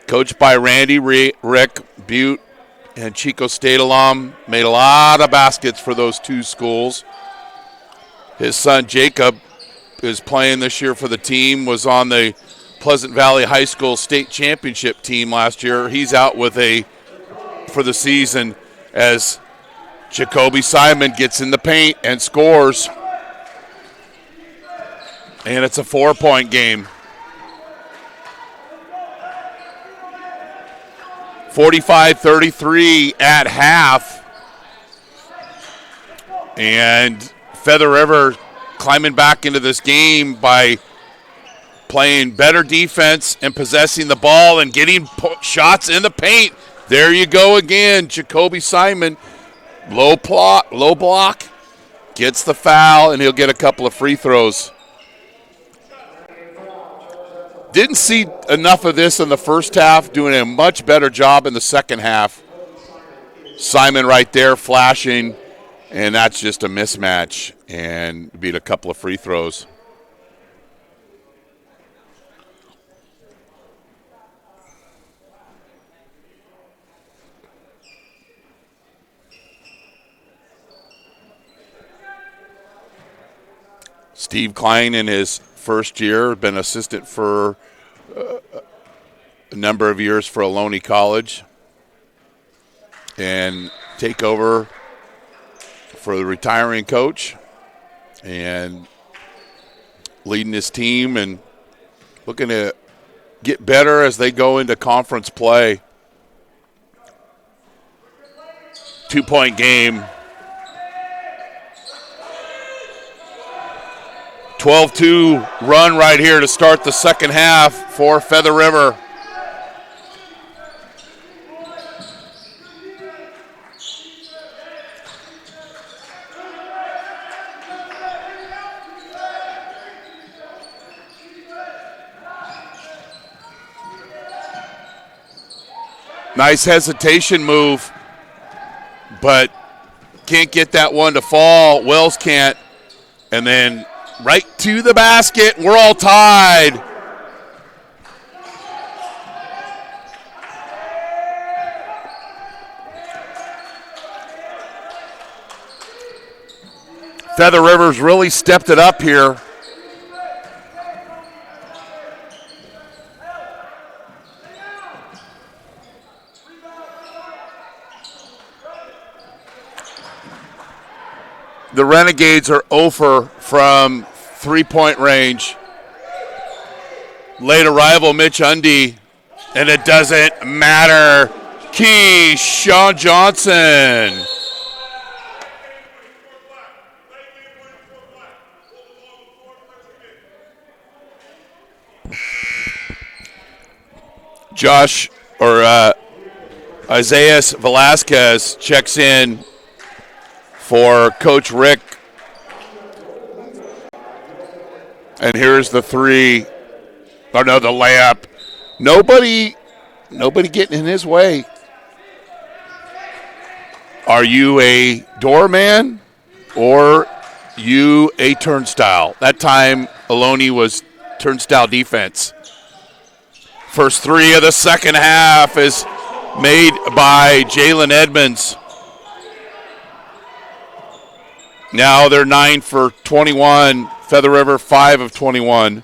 Coached by Randy, Rick, Butte, and Chico State alum. Made a lot of baskets for those two schools. His son Jacob is playing this year for the team, was on the Pleasant Valley High School state championship team last year. He's out for the season as Jacoby Simon gets in the paint and scores. And it's a 4-point game. 45-33 at half. And Feather River climbing back into this game by playing better defense and possessing the ball and getting shots in the paint. There you go again. Jacoby Simon, low block, gets the foul, and he'll get a couple of free throws. Didn't see enough of this in the first half, doing a much better job in the second half. Simon right there flashing, and that's just a mismatch, and beat a couple of free throws. Steve Klein in his first year, been assistant for a number of years for Ohlone College, and take over for the retiring coach and leading his team and looking to get better as they go into conference play. 2-point game. 12-2 run right here to start the second half for Feather River. Nice hesitation move, but can't get that one to fall. Wells can't. And then right to the basket. We're all tied. Feather River's really stepped it up here. The Renegades are over from three-point range. Late arrival Mitch Undy, and it doesn't matter. Keyshawn Johnson. Isaiah Velasquez checks in for Coach Rick. And here's the three. Oh, no, the layup. Nobody getting in his way. Are you a doorman or you a turnstile? That time, Ohlone was turnstile defense. First three of the second half is made by Jalen Edmonds. Now they're 9 for 21. Feather River 5 of 21.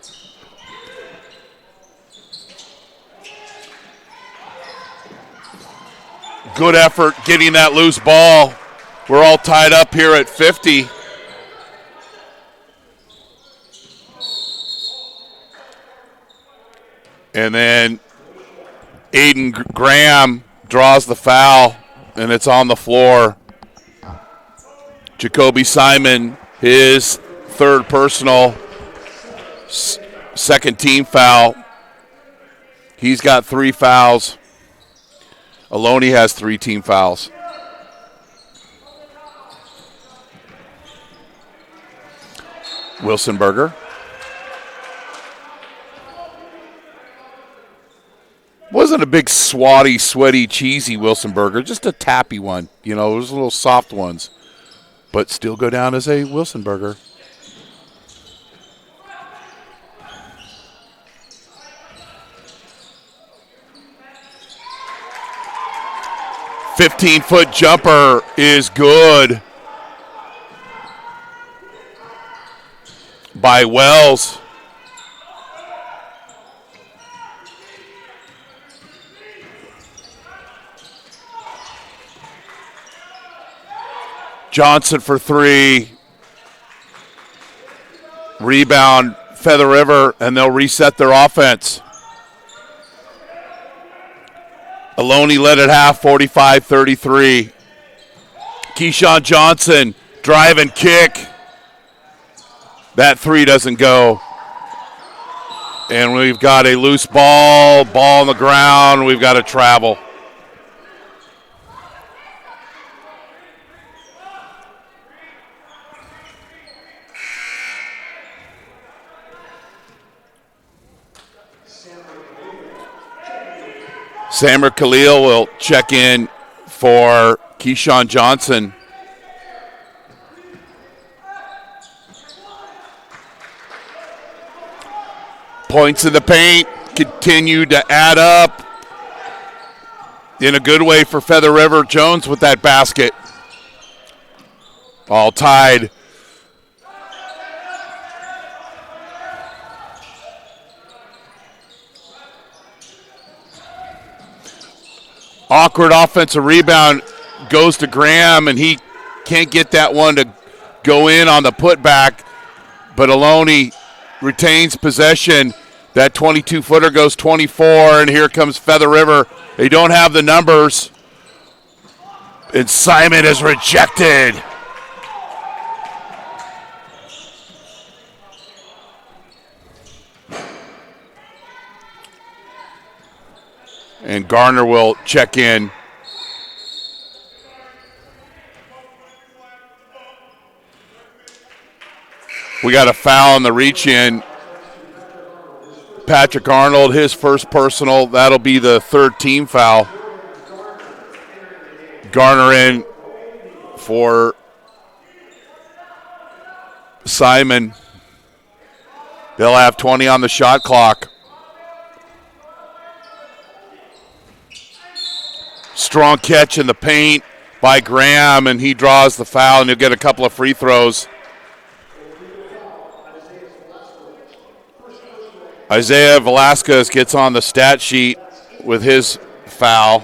Good effort getting that loose ball. We're all tied up here at 50. And then Aiden Graham draws the foul, and it's on the floor. Jacoby Simon, his third personal, second team foul. He's got 3 fouls. Ohlone has 3 team fouls. Wilson Berger. Wasn't a big swatty, sweaty, cheesy Wilson Berger, just a tappy one. You know, those little soft ones. But still go down as a Wilson Berger. "15-foot jumper is good by Wells. Johnson for 3. Rebound, Feather River, and they'll reset their offense. Ohlone led at half, 45-33. Keyshawn Johnson, drive and kick. That 3 doesn't go. And we've got a loose ball on the ground. We've got to travel. Sammer Khalil will check in for Keyshawn Johnson. Points in the paint continue to add up in a good way for Feather River. Jones with that basket. All tied. Awkward offensive rebound goes to Graham, and he can't get that one to go in on the putback. But Ohlone retains possession. That 22-footer goes 24, and here comes Feather River. They don't have the numbers. And Simon is rejected. And Garner will check in. We got a foul on the reach in. Patrick Arnold, his first personal. That'll be the third team foul. Garner in for Simon. They'll have 20 on the shot clock. Strong catch in the paint by Graham, and he draws the foul, and he'll get a couple of free throws. Isaiah Velasquez gets on the stat sheet with his foul.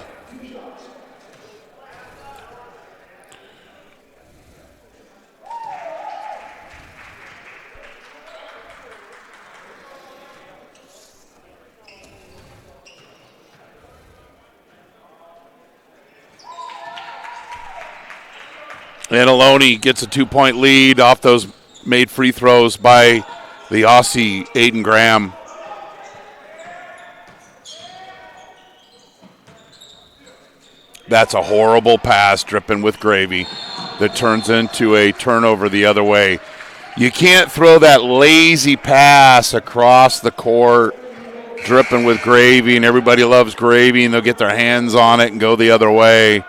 And Ohlone gets a 2-point lead off those made free throws by the Aussie Aiden Graham. That's a horrible pass, dripping with gravy, that turns into a turnover the other way. You can't throw that lazy pass across the court, dripping with gravy, and everybody loves gravy, and they'll get their hands on it and go the other way.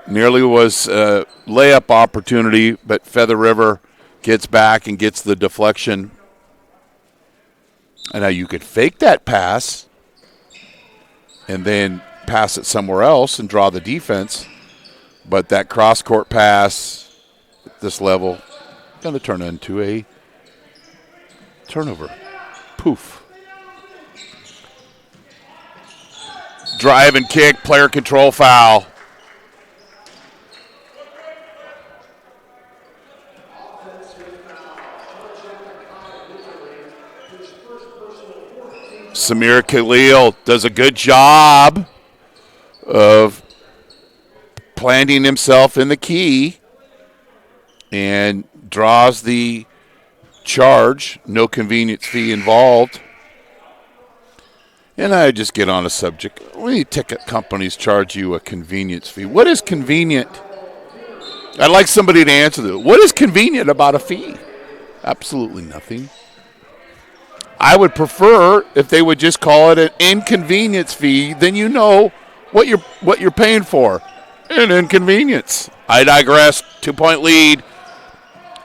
Nearly was a layup opportunity, but Feather River gets back and gets the deflection. And now you could fake that pass and then pass it somewhere else and draw the defense. But that cross-court pass at this level going to turn into a turnover. Poof. Drive and kick, player control foul. Samir Khalil does a good job of planting himself in the key and draws the charge. No convenience fee involved. And I just get on a subject. When ticket companies charge you a convenience fee, what is convenient? I'd like somebody to answer that. What is convenient about a fee? Absolutely nothing. I would prefer if they would just call it an inconvenience fee, then you know what you're paying for. An inconvenience. I digress. 2-point lead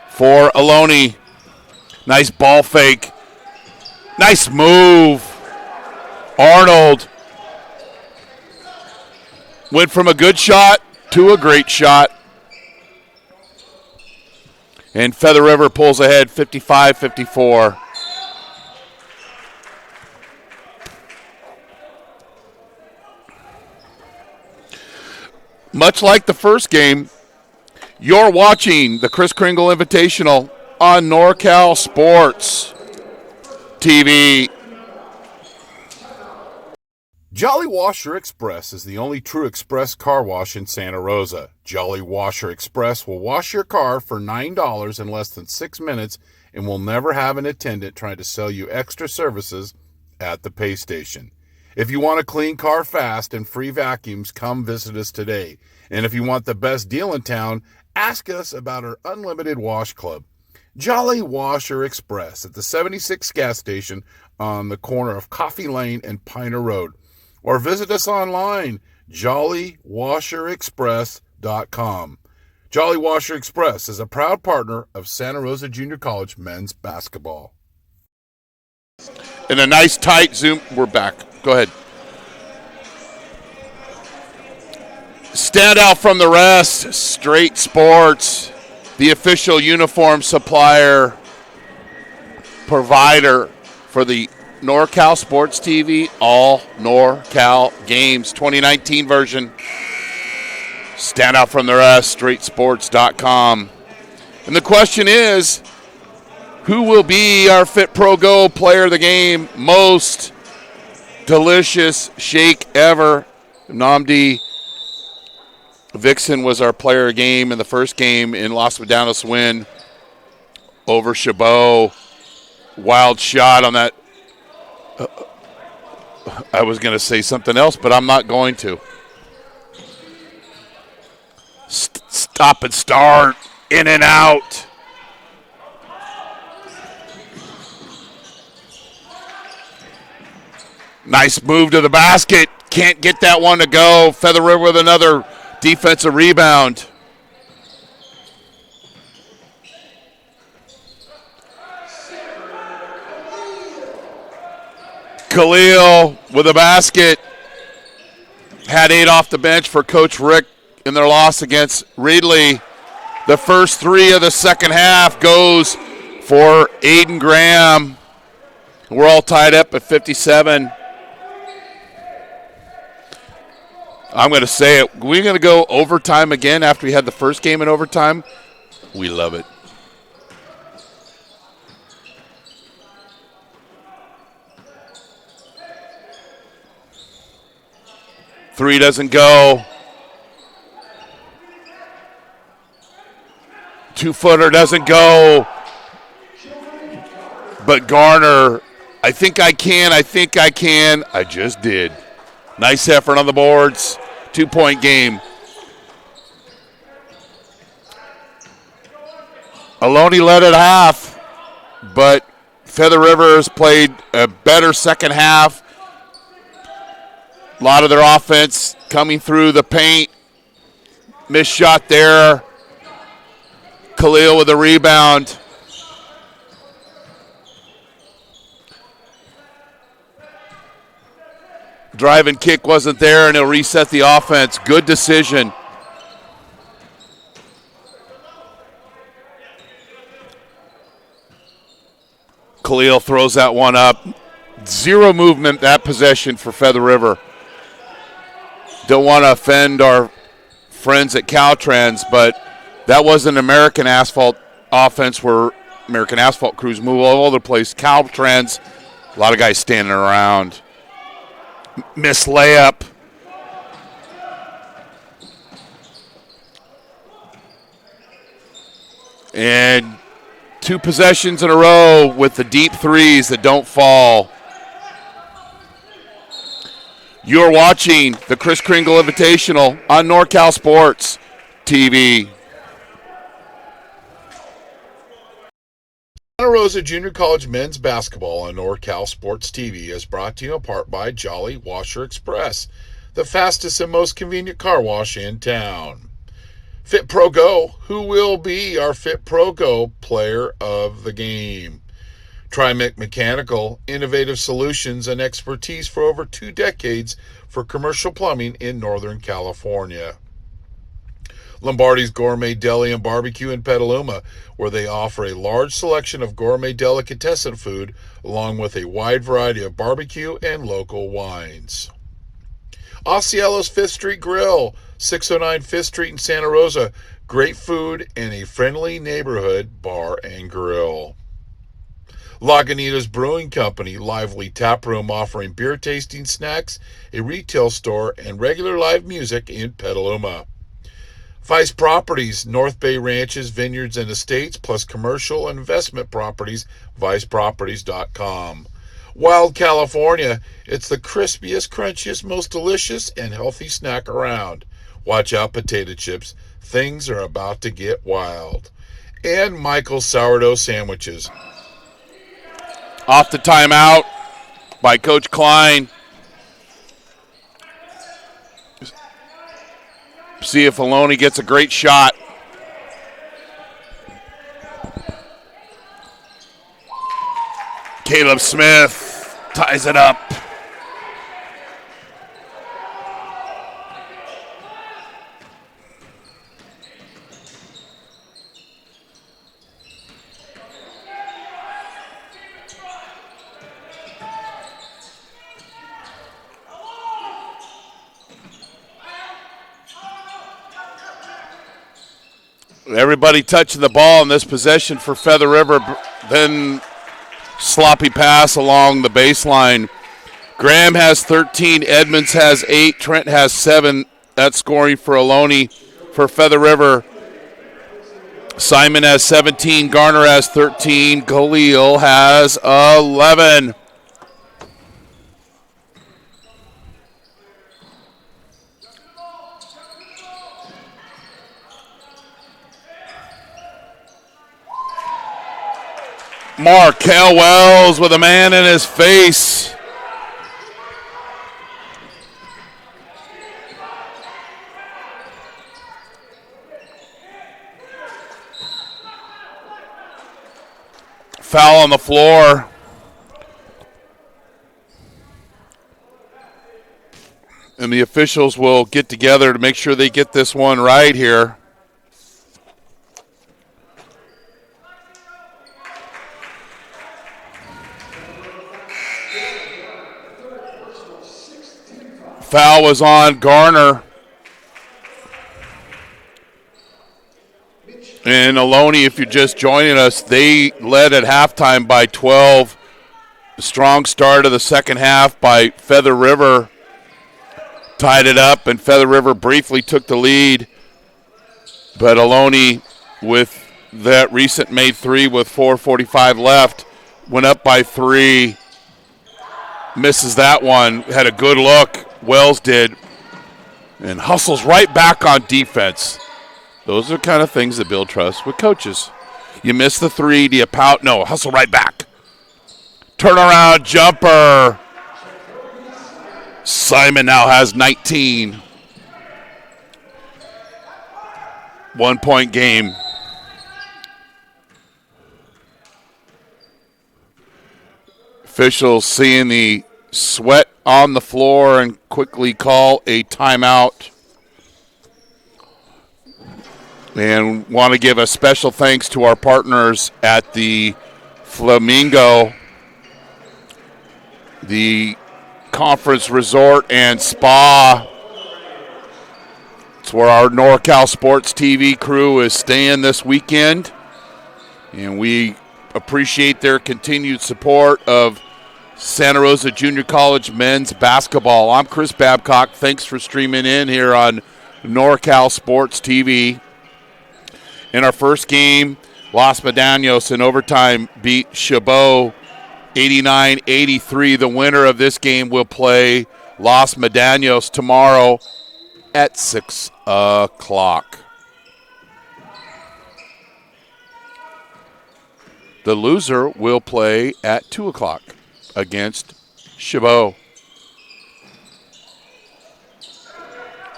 for Ohlone. Nice ball fake. Nice move. Arnold went from a good shot to a great shot. And Feather River pulls ahead 55-54. Much like the first game, you're watching the Kris Kringle Invitational on NorCal Sports TV. Jolly Washer Express is the only true express car wash in Santa Rosa. Jolly Washer Express will wash your car for $9 in less than 6 minutes and will never have an attendant trying to sell you extra services at the pay station. If you want a clean car fast and free vacuums, come visit us today. And if you want the best deal in town, ask us about our unlimited wash club. Jolly Washer Express at the 76 gas station on the corner of Coffee Lane and Piner Road. Or visit us online, jollywasherexpress.com. Jolly Washer Express is a proud partner of Santa Rosa Junior College men's basketball. In a nice tight zoom, we're back. Go ahead. Stand out from the rest, Straight Sports, the official uniform supplier, provider for the NorCal Sports TV, all NorCal games, 2019 version. Stand out from the rest, straightsports.com. And the question is, who will be our Fit Pro Go player of the game? Most delicious shake ever. Nnamdi Vixen was our player of the game in the first game in Los Medanos win over Chabot. Wild shot on that. I was going to say something else, but I'm not going to. Stop and start. In and out. Nice move to the basket. Can't get that one to go. Feather River with another Defensive rebound. Khalil with a basket. Had 8 off the bench for Coach Rick in their loss against Reedley. The first 3 of the second half goes for Aiden Graham. We're all tied up at 57. I'm going to say it. We're going to go overtime again after we had the first game in overtime. We love it. Three doesn't go. 2-footer doesn't go. But Garner, I think I can. I just did. Nice effort on the boards. 2-point game. Ohlone led at half, but Feather Rivers played a better second half. A lot of their offense coming through the paint. Missed shot there. Khalil with a rebound. Drive and kick wasn't there, and he'll reset the offense. Good decision. Khalil throws that one up. Zero movement that possession for Feather River. Don't want to offend our friends at Caltrans, but that was an American Asphalt offense where American Asphalt crews move all over the place. Caltrans, a lot of guys standing around. Miss layup. And 2 possessions in a row with the deep threes that don't fall. You're watching the Kris Kringle Invitational on NorCal Sports TV. Santa Rosa Junior College men's basketball on NorCal Sports TV is brought to you in part by Jolly Washer Express, the fastest and most convenient car wash in town. Fit Pro Go, who will be our Fit Pro Go player of the game? Trimec Mechanical, innovative solutions and expertise for over 2 decades for commercial plumbing in Northern California. Lombardi's Gourmet Deli and Barbecue in Petaluma, where they offer a large selection of gourmet delicatessen food along with a wide variety of barbecue and local wines. Osceola's 5th Street Grill, 609 5th Street in Santa Rosa. Great food and a friendly neighborhood bar and grill. Lagunitas Brewing Company, lively tap room offering beer tasting snacks, a retail store, and regular live music in Petaluma. Vice Properties, North Bay Ranches, Vineyards, and Estates, plus commercial and investment properties, viceproperties.com. Wild California, it's the crispiest, crunchiest, most delicious, and healthy snack around. Watch out, potato chips. Things are about to get wild. And Michael's Sourdough Sandwiches. Off the timeout by Coach Klein. See if Ohlone gets a great shot. Caleb Smith ties it up. Everybody touching the ball in this possession for Feather River. Then sloppy pass along the baseline. Graham has 13. Edmonds has 8. Trent has 7. That's scoring for Ohlone. For Feather River, Simon has 17. Garner has 13. Khalil has 11. Markel Wells with a man in his face. Foul on the floor. And the officials will get together to make sure they get this one right here. Foul was on Garner. And Ohlone, if you're just joining us, they led at halftime by 12. A strong start of the second half by Feather River. Tied it up, and Feather River briefly took the lead. But Ohlone, with that recent made three with 4:45 left, went up by 3. Misses that one. Had a good look. Wells did. And hustles right back on defense. Those are the kind of things that build trust with coaches. You miss the 3. Do you pout? No, hustle right back. Turnaround jumper. Simon now has 19. 1-point game. Officials seeing the sweat on the floor and quickly call a timeout. And want to give a special thanks to our partners at the Flamingo, the Conference Resort and Spa. It's where our NorCal Sports TV crew is staying this weekend. And we appreciate their continued support of Santa Rosa Junior College men's basketball. I'm Chris Babcock. Thanks for streaming in here on NorCal Sports TV. In our first game, Los Medanos in overtime beat Chabot 89-83. The winner of this game will play Los Medanos tomorrow at 6 o'clock. The loser will play at 2 o'clock against Chabot.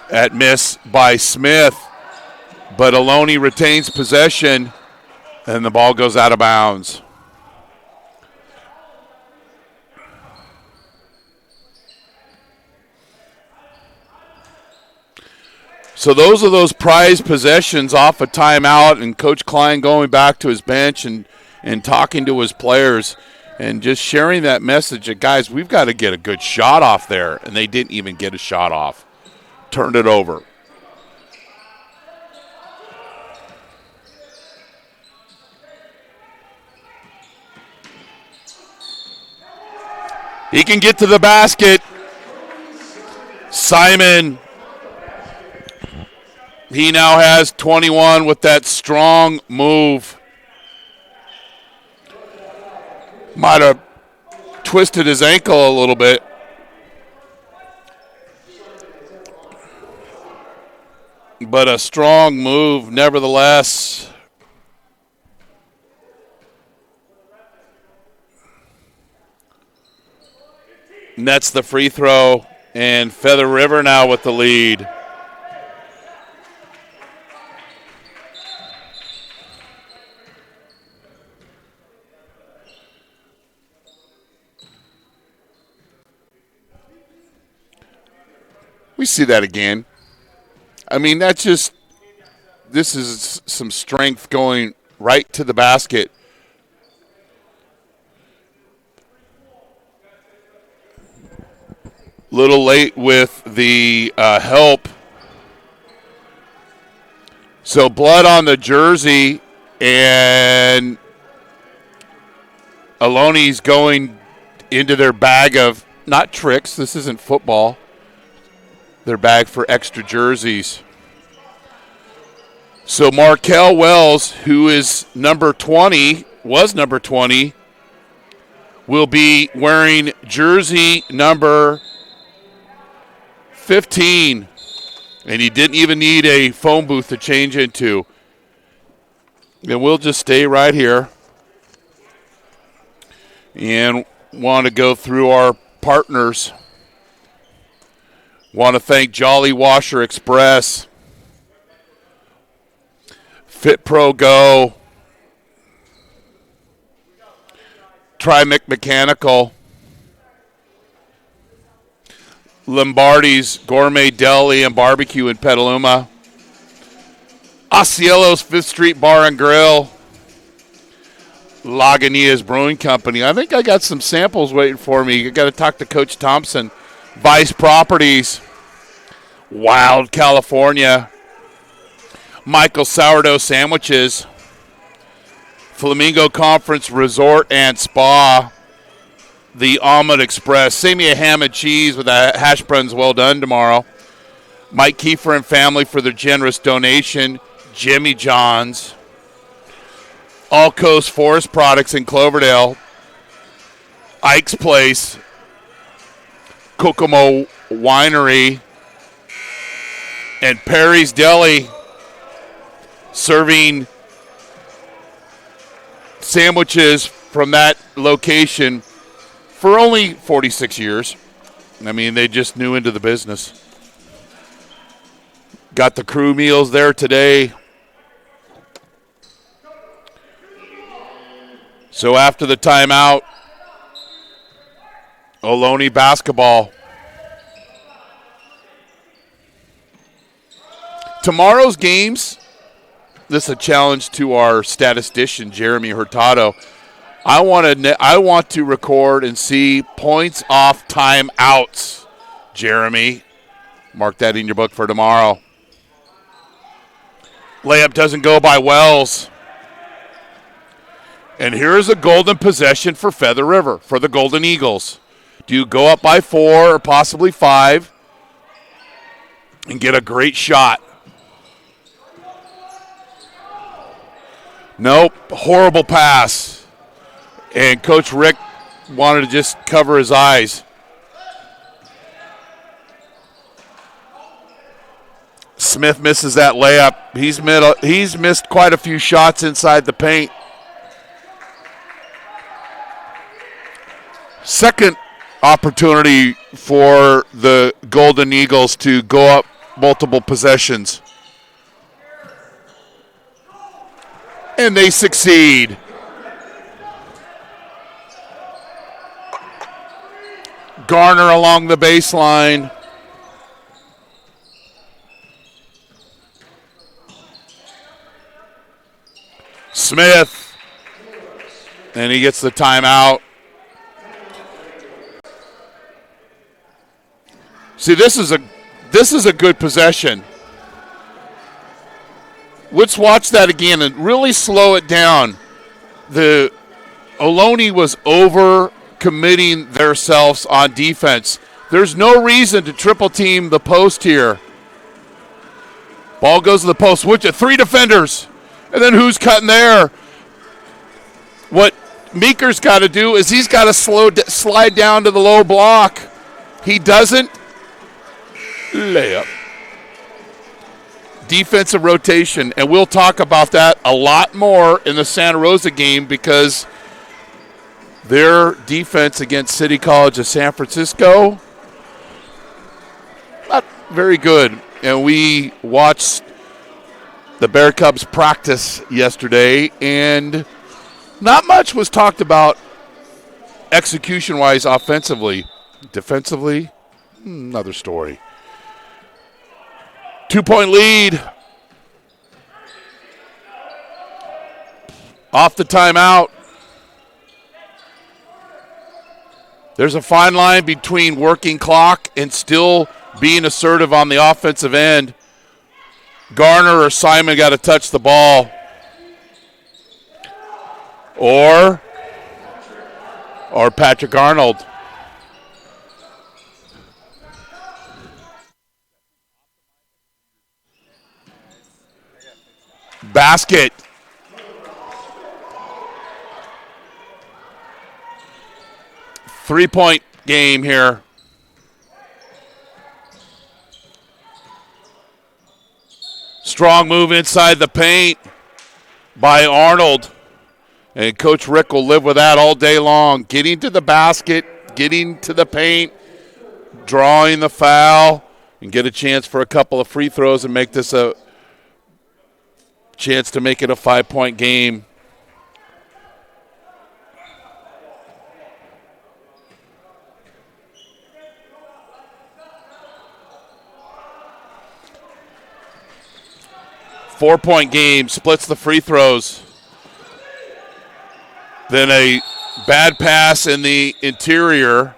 At miss by Smith, but Ohlone retains possession, and the ball goes out of bounds. So those are those prized possessions off a timeout, and Coach Klein going back to his bench and talking to his players and just sharing that message that, guys, we've got to get a good shot off there. And they didn't even get a shot off. Turned it over. He can get to the basket. Simon, he now has 21 with that strong move. Might have twisted his ankle a little bit. But a strong move nevertheless. Nets the free throw, and Feather River now with the lead. We see that again. I mean, this is some strength going right to the basket. Little late with the help. So blood on the jersey, and Ohlone going into their bag of, not tricks, this isn't football, their bag for extra jerseys. So Markel Wells, who is number 20, was number 20, will be wearing jersey number 15. And he didn't even need a phone booth to change into. And we'll just stay right here and want to go through our partners. Want to thank Jolly Washer Express, Fit Pro Go, Tri-Mick Mechanical, Lombardi's Gourmet Deli and Barbecue in Petaluma, Osceola's 5th Street Bar and Grill, Lagunitas Brewing Company. I think I got some samples waiting for me. I got to talk to Coach Thompson. Vice Properties, Wild California, Michael Sourdough Sandwiches, Flamingo Conference Resort and Spa, the Almond Express. Save me a ham and cheese with a hash browns well done tomorrow. Mike Kiefer and family for their generous donation. Jimmy John's, All Coast Forest Products in Cloverdale, Ike's Place, Kokomo Winery, and Perry's Deli, serving sandwiches from that location for only 46 years. I mean, they just new into the business. Got the crew meals there today. So after the timeout, Ohlone basketball. Tomorrow's games, this is a challenge to our statistician, Jeremy Hurtado. I want to record and see points off timeouts, Jeremy. Mark that in your book for tomorrow. Layup doesn't go by Wells. And here's a golden possession for Feather River, for the Golden Eagles. Do you go up by 4 or possibly 5 and get a great shot? Nope, horrible pass. And Coach Rick wanted to just cover his eyes. Smith misses that layup. He's missed quite a few shots inside the paint. Second opportunity for the Golden Eagles to go up multiple possessions. And they succeed. Garner along the baseline. Smith. And he gets the timeout. See, this is a good possession. Let's watch that again and really slow it down. The Ohlone was over committing themselves on defense. There's no reason to triple team the post here. Ball goes to the post. Which 3 defenders. And then who's cutting there? What Meeker's got to do is he's got to slide down to the low block. He doesn't. Layup. Defensive rotation, and we'll talk about that a lot more in the Santa Rosa game because their defense against City College of San Francisco, not very good. And we watched the Bear Cubs practice yesterday, and not much was talked about execution-wise offensively. Defensively, another story. 2-point lead. Off the timeout. There's a fine line between working clock and still being assertive on the offensive end. Garner or Simon got to touch the ball. Or Patrick Arnold. Basket. Three-point game here. Strong move inside the paint by Arnold. And Coach Rick will live with that all day long. Getting to the basket, getting to the paint, drawing the foul, and get a chance for a couple of free throws and make this a chance to make it a 5-point game. 4-point game, splits the free throws. Then a bad pass in the interior.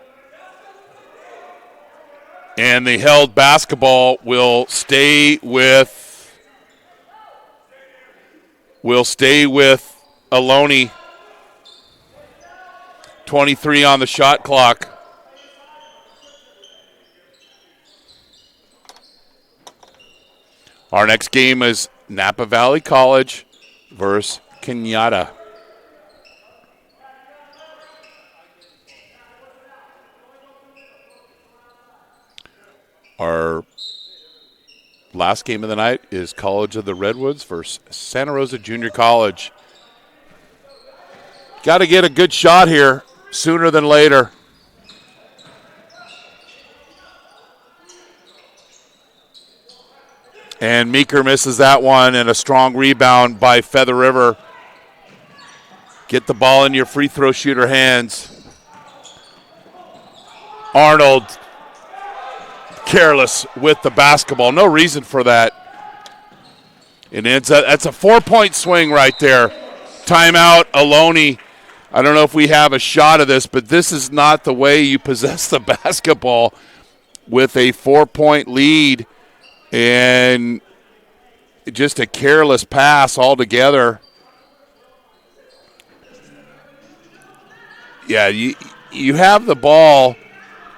And the held basketball will stay with Ohlone. 23 on the shot clock. Our next game is Napa Valley College versus Kenyatta. Our last game of the night is College of the Redwoods versus Santa Rosa Junior College. Got to get a good shot here sooner than later. And Meeker misses that one, and a strong rebound by Feather River. Get the ball in your free throw shooter hands. Arnold careless with the basketball. No reason for that. It ends up, that's a 4-point swing right there. Timeout, Ohlone. I don't know if we have a shot of this, but this is not the way you possess the basketball with a 4-point lead and just a careless pass altogether. Yeah, you have the ball,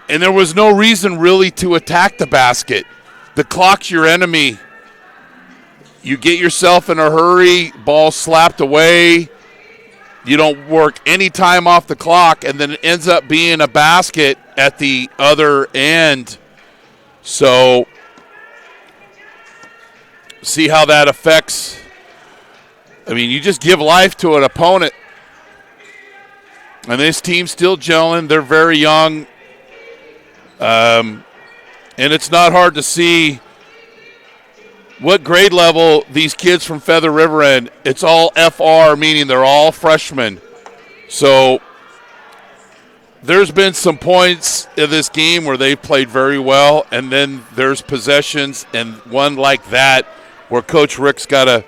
and there was no reason really to attack the basket. The clock's your enemy. You get yourself in a hurry, ball slapped away. You don't work any time off the clock, and then it ends up being a basket at the other end. So see how that affects. I mean, you just give life to an opponent. And this team's still gelling. They're very young. And it's not hard to see what grade level these kids from Feather River in. It's all FR, meaning they're all freshmen. So there's been some points in this game where they've played very well, and then there's possessions, and one like that where Coach Rick's got to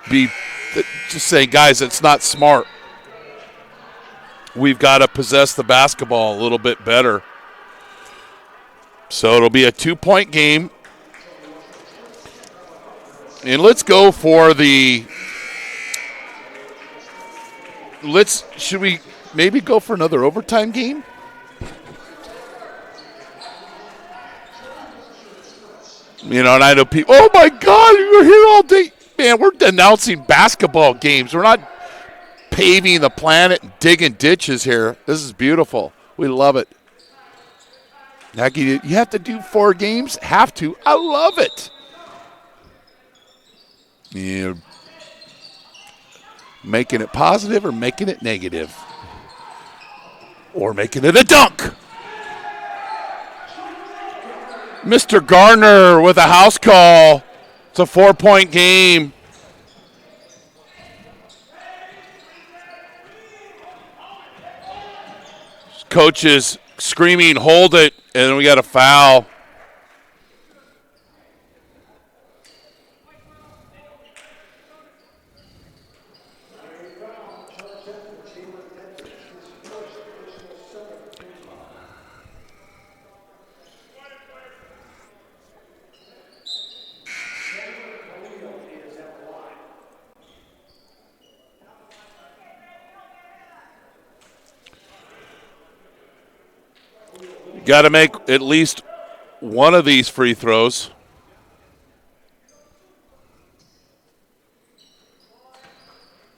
be just saying, guys, it's not smart. We've got to possess the basketball a little bit better. So it'll be a 2-point game. And let's go for should we maybe go for another overtime game? You know, and I know people, oh my God, you were here all day. Man, we're announcing basketball games. We're not paving the planet and digging ditches here. This is beautiful. We love it. You have to do 4 games? Have to. I love it. You're making it positive or making it negative. Or making it a dunk. Mr. Garner with a house call. It's a 4-point game. Coach is screaming, hold it, and we got a foul. Got to make at least one of these free throws.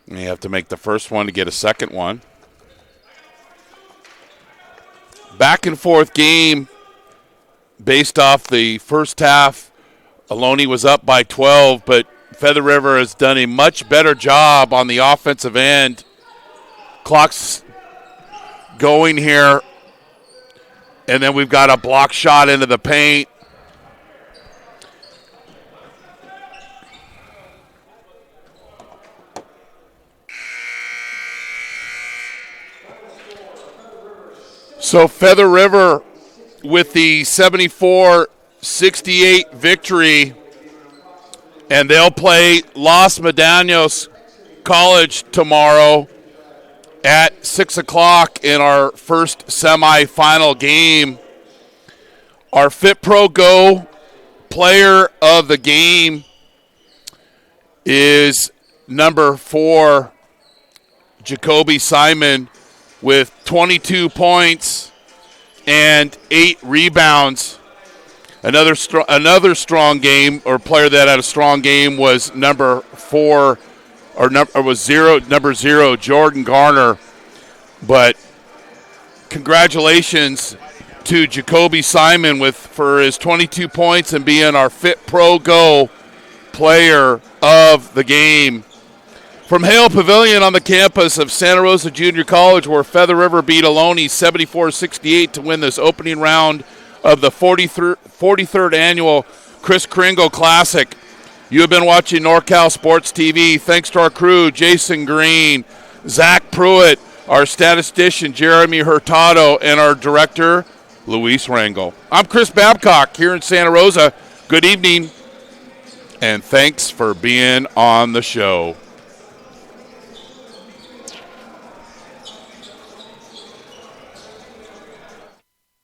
And you have to make the first one to get a second one. Back and forth game based off the first half. Ohlone was up by 12, but Feather River has done a much better job on the offensive end. Clock's going here. And then we've got a block shot into the paint. So Feather River with the 74-68 victory And they'll play Los Medanos College tomorrow at 6 o'clock in our first semifinal game. Our Fit Pro Go player of the game is number 4, Jacoby Simon, with 22 points and 8 rebounds. Another strong game, or player that had a strong game, was number 0, Jordan Garner. But congratulations to Jacoby Simon for his 22 points and being our Fit Pro Go player of the game. From Hale Pavilion on the campus of Santa Rosa Junior College, where Feather River beat Ohlone 74-68 to win this opening round of the 43rd annual Chris Kringle Classic. You have been watching NorCal Sports TV. Thanks to our crew, Jason Green, Zach Pruitt, our statistician, Jeremy Hurtado, and our director, Luis Rangel. I'm Chris Babcock here in Santa Rosa. Good evening, and thanks for being on the show.